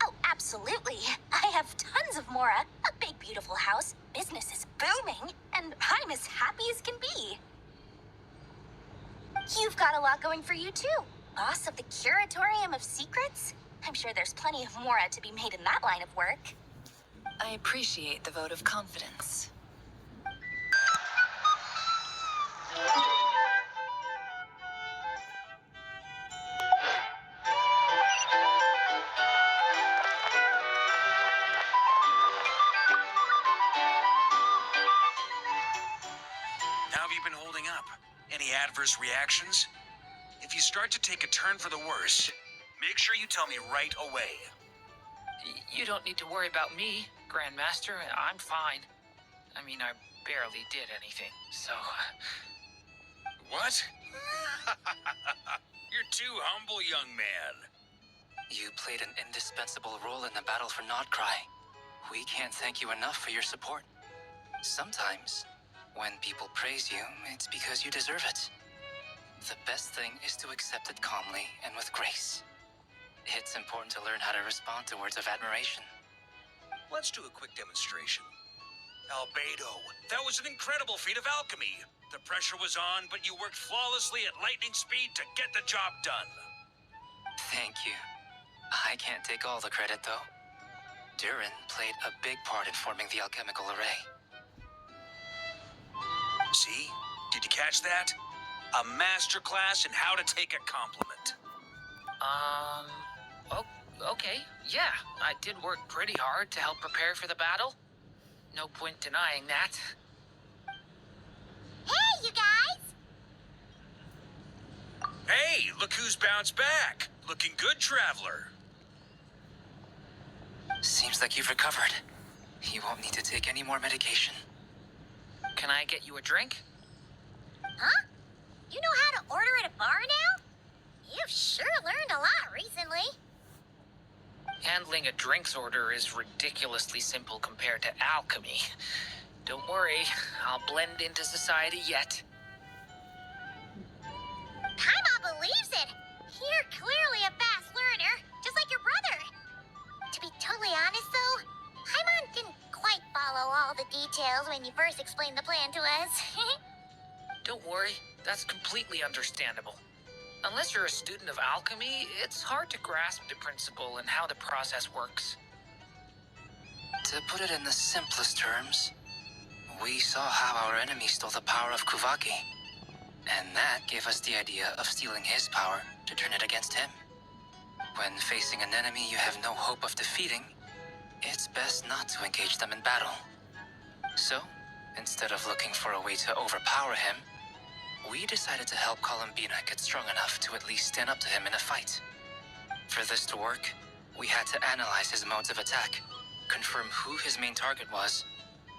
Oh, absolutely. I have tons of Mora, a big beautiful house, business is booming, and I'm as happy as can be. You've got a lot going for you too. Boss of the Curatorium of Secrets? I'm sure there's plenty of Mora to be made in that line of work. I appreciate the vote of confidence. How have you been holding up? Any adverse reactions? If you start to take a turn for the worse, make sure you tell me right away. You don't need to worry about me, Grandmaster. I'm fine. I mean, I barely did anything, so... What? You're too humble, young man. You played an indispensable role in the battle for Krai. We can't thank you enough for your support. Sometimes, when people praise you, it's because you deserve it. The best thing is to accept it calmly and with grace. It's important to learn how to respond to words of admiration. Let's do a quick demonstration. Albedo, that was an incredible feat of alchemy. The pressure was on, but you worked flawlessly at lightning speed to get the job done. Thank you. I can't take all the credit, though. Durin played a big part in forming the alchemical array. See? Did you catch that? A masterclass in how to take a compliment. Okay, yeah. I did work pretty hard to help prepare for the battle. No point denying that. Hey, you guys! Hey, look who's bounced back. Looking good, traveler. Seems like you've recovered. You won't need to take any more medication. Can I get you a drink? Huh? You know how to order at a bar now? You've sure learned a lot recently. Handling a drinks order is ridiculously simple compared to alchemy. Don't worry, I'll blend into society yet. Paimon believes it. You're clearly a fast learner, just like your brother. To be totally honest, though, Paimon didn't quite follow all the details when you first explained the plan to us. Don't worry, that's completely understandable. Unless you're a student of alchemy, it's hard to grasp the principle and how the process works. To put it in the simplest terms, we saw how our enemy stole the power of Kuvaki. And that gave us the idea of stealing his power to turn it against him. When facing an enemy you have no hope of defeating, it's best not to engage them in battle. So, instead of looking for a way to overpower him, we decided to help Columbina get strong enough to at least stand up to him in a fight. For this to work, we had to analyze his modes of attack, confirm who his main target was,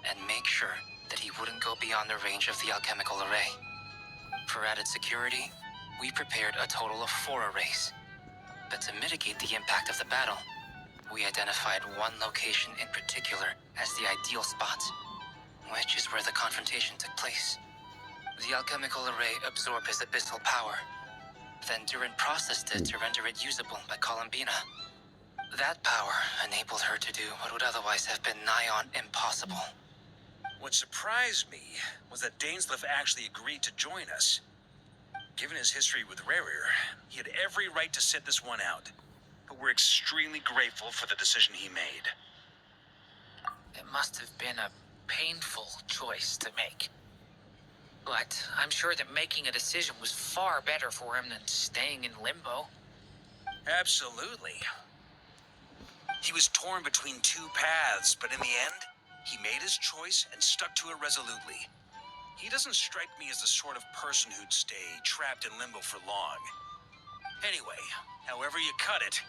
and make sure that he wouldn't go beyond the range of the alchemical array. For added security, we prepared a total of 4 arrays. But to mitigate the impact of the battle, we identified one location in particular as the ideal spot, which is where the confrontation took place. The alchemical array absorbed his abyssal power. Then Durin processed it to render it usable by Columbina. That power enabled her to do what would otherwise have been nigh on impossible. What surprised me was that Dainsleif actually agreed to join us. Given his history with Rerir, he had every right to sit this one out. But we're extremely grateful for the decision he made. It must have been a painful choice to make. But I'm sure that making a decision was far better for him than staying in limbo. Absolutely. He was torn between 2 paths, but in the end, he made his choice and stuck to it resolutely. He doesn't strike me as the sort of person who'd stay trapped in limbo for long. Anyway, however you cut it,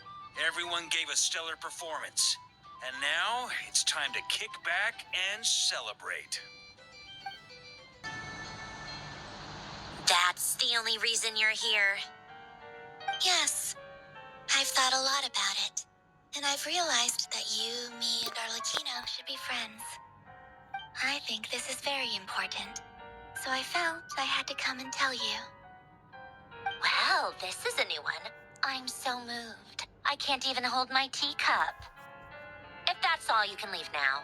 everyone gave a stellar performance. And now, it's time to kick back and celebrate. That's the only reason you're here. Yes, I've thought a lot about it. And I've realized that you, me, and Arlecchino should be friends. I think this is very important. So I felt I had to come and tell you. Well, this is a new one. I'm so moved. I can't even hold my teacup. If that's all, you can leave now.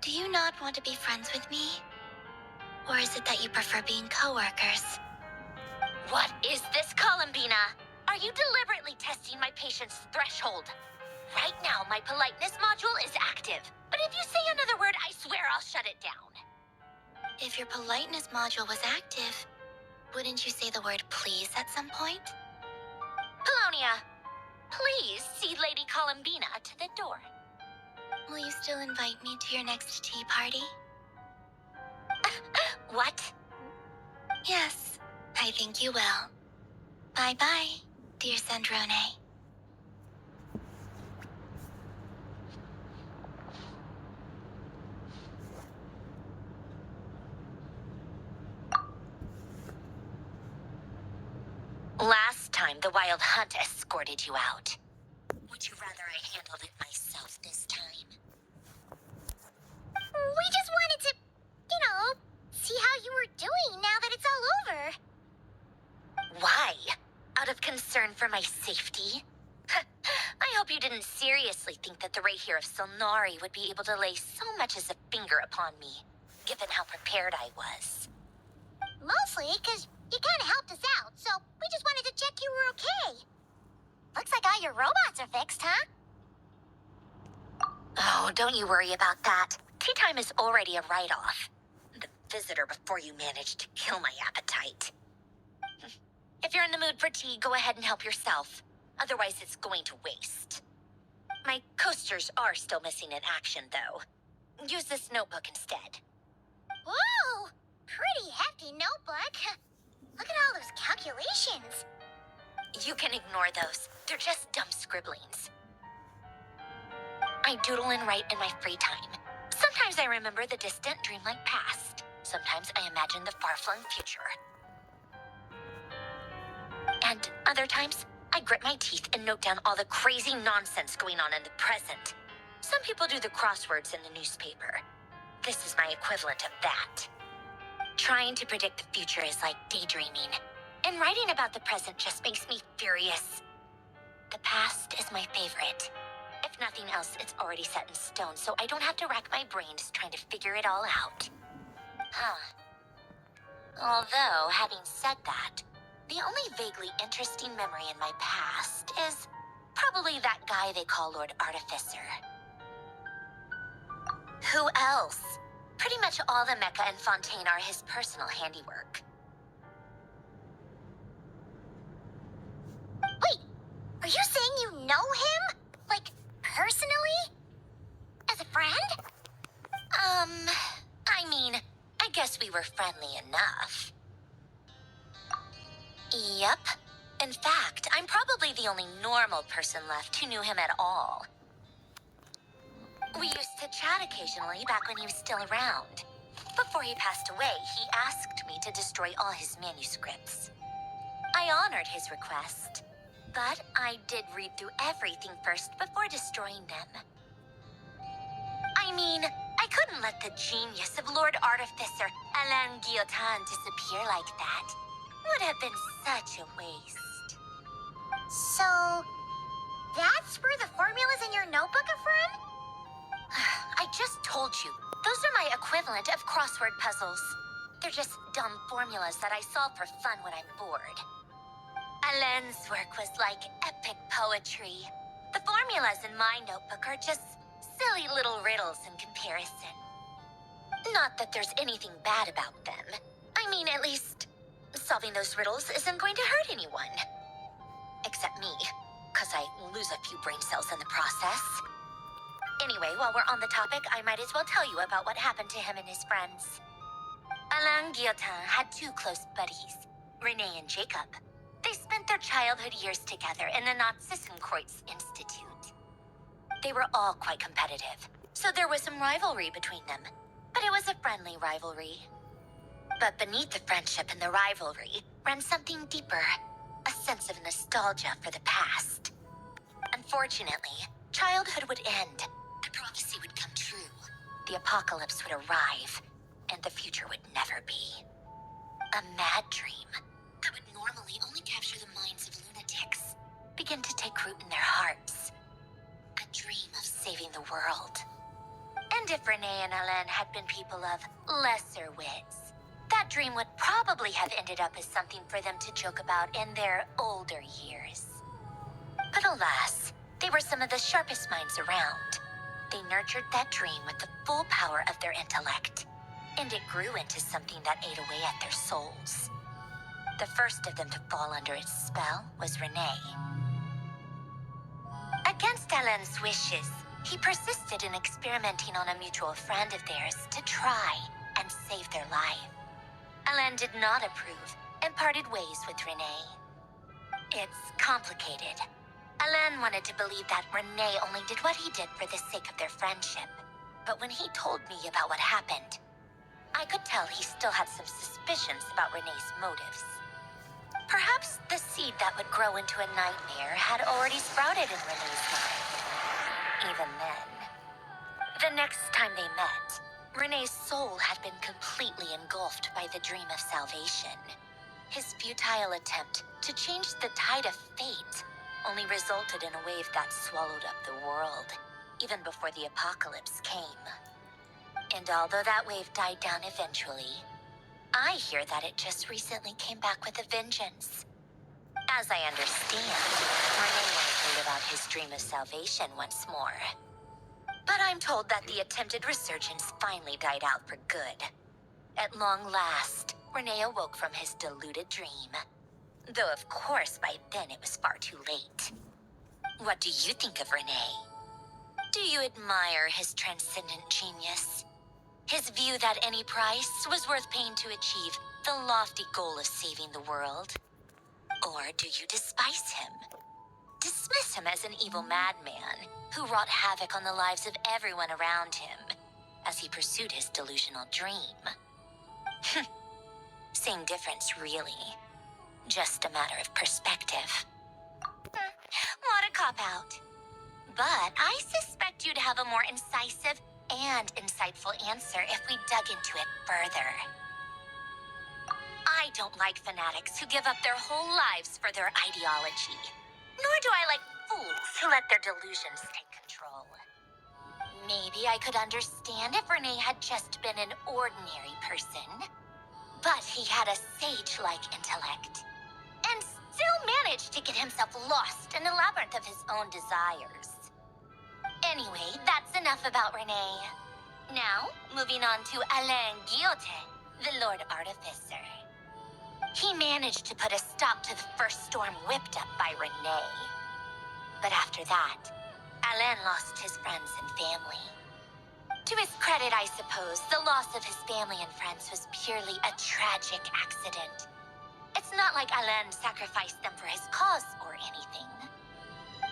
Do you not want to be friends with me? Or is it that you prefer being co-workers? What is this, Columbina? Are you deliberately testing my patience threshold? Right now, my politeness module is active. But if you say another word, I swear I'll shut it down. If your politeness module was active, wouldn't you say the word please at some point? Polonia, please see Lady Columbina to the door. Will you still invite me to your next tea party? What? Yes, I think you will. Bye-bye, dear Sandrone. Last time, the Wild Hunt escorted you out. Would you rather I handled it myself this time? We just wanted to, see how you were doing now that it's all over. Why? Out of concern for my safety? I hope you didn't seriously think that the Rayhir of Solnari would be able to lay so much as a finger upon me, given how prepared I was. Mostly because you kind of helped us out, so we just wanted to check you were okay. Looks like all your robots are fixed, huh? Oh, don't you worry about that. Tea time is already a write-off. The visitor before you managed to kill my appetite. If you're in the mood for tea, go ahead and help yourself. Otherwise, it's going to waste. My coasters are still missing in action, though. Use this notebook instead. Whoa! Pretty hefty notebook. Look at all those calculations. You can ignore those. They're just dumb scribblings. I doodle and write in my free time. Sometimes I remember the distant, dreamlike past. Sometimes I imagine the far-flung future. And other times, I grit my teeth and note down all the crazy nonsense going on in the present. Some people do the crosswords in the newspaper. This is my equivalent of that. Trying to predict the future is like daydreaming, and writing about the present just makes me furious. The past is my favorite. If nothing else, it's already set in stone, so I don't have to rack my brains trying to figure it all out. Huh. Although, having said that, the only vaguely interesting memory in my past is probably that guy they call Lord Artificer. Who else? Pretty much all the mecha and Fontaine are his personal handiwork. Wait, are you saying you know him? Like, personally? As a friend? I mean, I guess we were friendly enough. Yep. In fact, I'm probably the only normal person left who knew him at all. We used to chat occasionally back when he was still around. Before he passed away, he asked me to destroy all his manuscripts. I honored his request, but I did read through everything first before destroying them. I mean, I couldn't let the genius of Lord Artificer Alain Guillotin disappear like that. Would have been such a waste. So, that's where the formulas in your notebook are from? I just told you, those are my equivalent of crossword puzzles. They're just dumb formulas that I solve for fun when I'm bored. Alain's work was like epic poetry. The formulas in my notebook are just silly little riddles in comparison. Not that there's anything bad about them. I mean, at least, solving those riddles isn't going to hurt anyone. Except me, because I lose a few brain cells in the process. Anyway, while we're on the topic, I might as well tell you about what happened to him and his friends. Alain Guillotin had two close buddies, Renee and Jacob. They spent their childhood years together in the Nazissenkreuz Institute. They were all quite competitive, so there was some rivalry between them. But it was a friendly rivalry. But beneath the friendship and the rivalry ran something deeper, a sense of nostalgia for the past. Unfortunately, childhood would end. The prophecy would come true. The apocalypse would arrive, and the future would never be. A mad dream that would normally only capture the minds of lunatics begin to take root in their hearts. A dream of saving the world. And if Renee and Alain had been people of lesser wits, that dream would probably have ended up as something for them to joke about in their older years. But alas, they were some of the sharpest minds around. They nurtured that dream with the full power of their intellect, and it grew into something that ate away at their souls. The first of them to fall under its spell was Renee. Against Alain's wishes, he persisted in experimenting on a mutual friend of theirs to try and save their life. Alain did not approve and parted ways with Renee. It's complicated. Alain wanted to believe that Renee only did what he did for the sake of their friendship. But when he told me about what happened, I could tell he still had some suspicions about Renee's motives. Perhaps the seed that would grow into a nightmare had already sprouted in Renee's mind. Even then. The next time they met, Renee's soul had been completely engulfed by the dream of salvation. His futile attempt to change the tide of fate only resulted in a wave that swallowed up the world, even before the apocalypse came. And although that wave died down eventually, I hear that it just recently came back with a vengeance. As I understand, Renee wanted to live out his dream of salvation once more. But I'm told that the attempted resurgence finally died out for good. At long last, Renee awoke from his deluded dream. Though of course by then it was far too late. What do you think of Renee? Do you admire his transcendent genius? His view that any price was worth paying to achieve the lofty goal of saving the world? Or do you despise him? Dismiss him as an evil madman who wrought havoc on the lives of everyone around him as he pursued his delusional dream. Same difference, really. Just a matter of perspective. What a cop-out. But I suspect you'd have a more incisive and insightful answer if we dug into it further. I don't like fanatics who give up their whole lives for their ideology. Nor do I like fools who let their delusions take control. Maybe I could understand if Renee had just been an ordinary person. But he had a sage-like intellect. And still managed to get himself lost in the labyrinth of his own desires. Anyway, that's enough about Renee. Now, moving on to Alain Guillotin, the Lord Artificer. He managed to put a stop to the first storm whipped up by Renee. But after that, Alain lost his friends and family. To his credit, I suppose, the loss of his family and friends was purely a tragic accident. It's not like Alain sacrificed them for his cause or anything.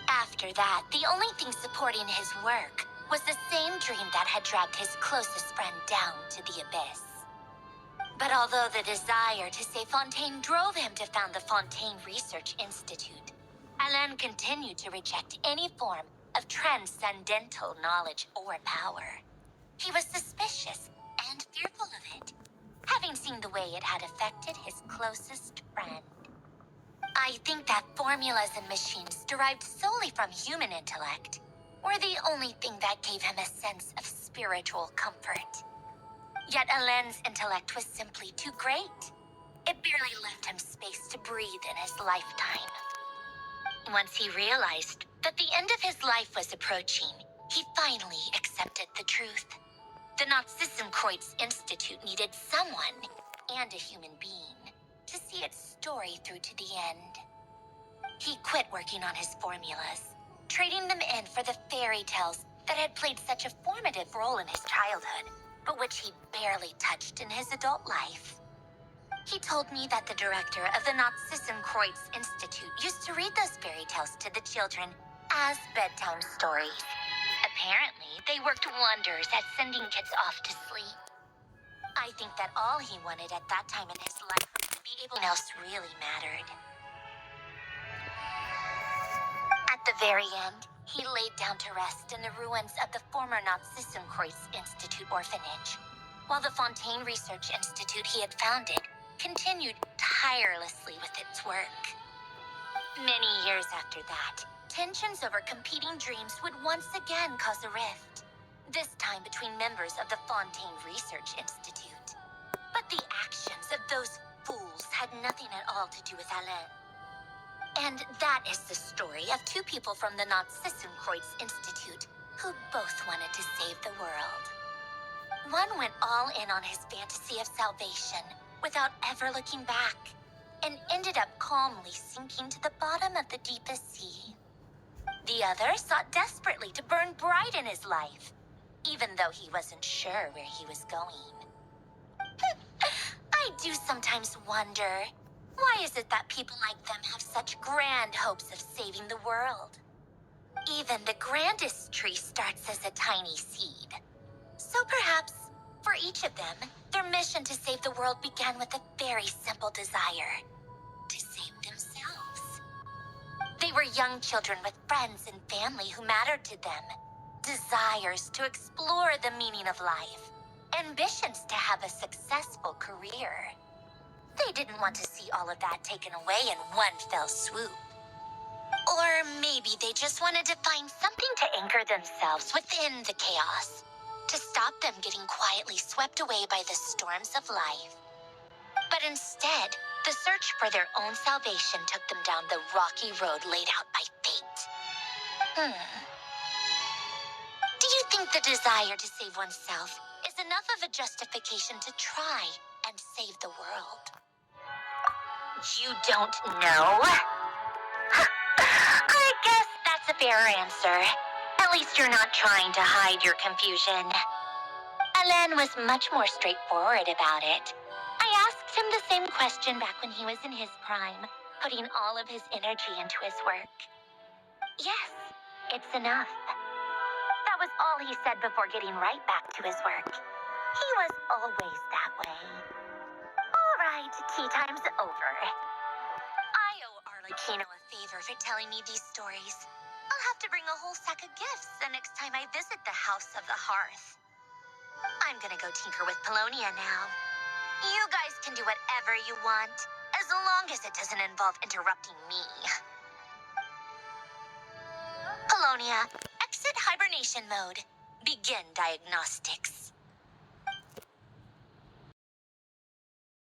After that, the only thing supporting his work was the same dream that had dragged his closest friend down to the abyss. But although the desire to save Fontaine drove him to found the Fontaine Research Institute, Alain continued to reject any form of transcendental knowledge or power. He was suspicious and fearful of it, having seen the way it had affected his closest friend. I think that formulas and machines derived solely from human intellect were the only thing that gave him a sense of spiritual comfort. Yet Alain's intellect was simply too great. It barely left him space to breathe in his lifetime. Once he realized that the end of his life was approaching, he finally accepted the truth. The Nazissenkreuz Institute needed someone, and a human being, to see its story through to the end. He quit working on his formulas, trading them in for the fairy tales that had played such a formative role in his childhood, but which he barely touched in his adult life. He told me that the director of the Nazissenkreuz Institute used to read those fairy tales to the children as bedtime stories. Apparently, they worked wonders at sending kids off to sleep. I think that all he wanted at that time in his life was to be able to know what else really mattered. At the very end, he laid down to rest in the ruins of the former Nazissenkreuz Institute orphanage, while the Fontaine Research Institute he had founded continued tirelessly with its work. Many years after that, tensions over competing dreams would once again cause a rift, this time between members of the Fontaine Research Institute. But the actions of those fools had nothing at all to do with Alain. And that is the story of two people from the Nazissenkreuz Institute who both wanted to save the world. One went all in on his fantasy of salvation without ever looking back, and ended up calmly sinking to the bottom of the deepest sea. The other sought desperately to burn bright in his life, even though he wasn't sure where he was going. I do sometimes wonder, why is it that people like them have such grand hopes of saving the world? Even the grandest tree starts as a tiny seed. So perhaps, for each of them, their mission to save the world began with a very simple desire: to save themselves. They were young children with friends and family who mattered to them, desires to explore the meaning of life, ambitions to have a successful career. They didn't want to see all of that taken away in one fell swoop. Or maybe they just wanted to find something to anchor themselves within the chaos, to stop them getting quietly swept away by the storms of life. But instead, the search for their own salvation took them down the rocky road laid out by fate. Do you think the desire to save oneself is enough of a justification to try and save the world? You don't know? I guess that's a fair answer. At least you're not trying to hide your confusion. Alain was much more straightforward about it. I asked him the same question back when he was in his prime, putting all of his energy into his work. Yes, it's enough. That was all he said before getting right back to his work. He was always that way. All right, tea time's over. I owe Arlecchino a favor for telling me these stories. I'll have to bring a whole sack of gifts the next time I visit the House of the Hearth. I'm gonna go tinker with Polonia now. You guys can do whatever you want, as long as it doesn't involve interrupting me. Polonia, exit hibernation mode. Begin diagnostics.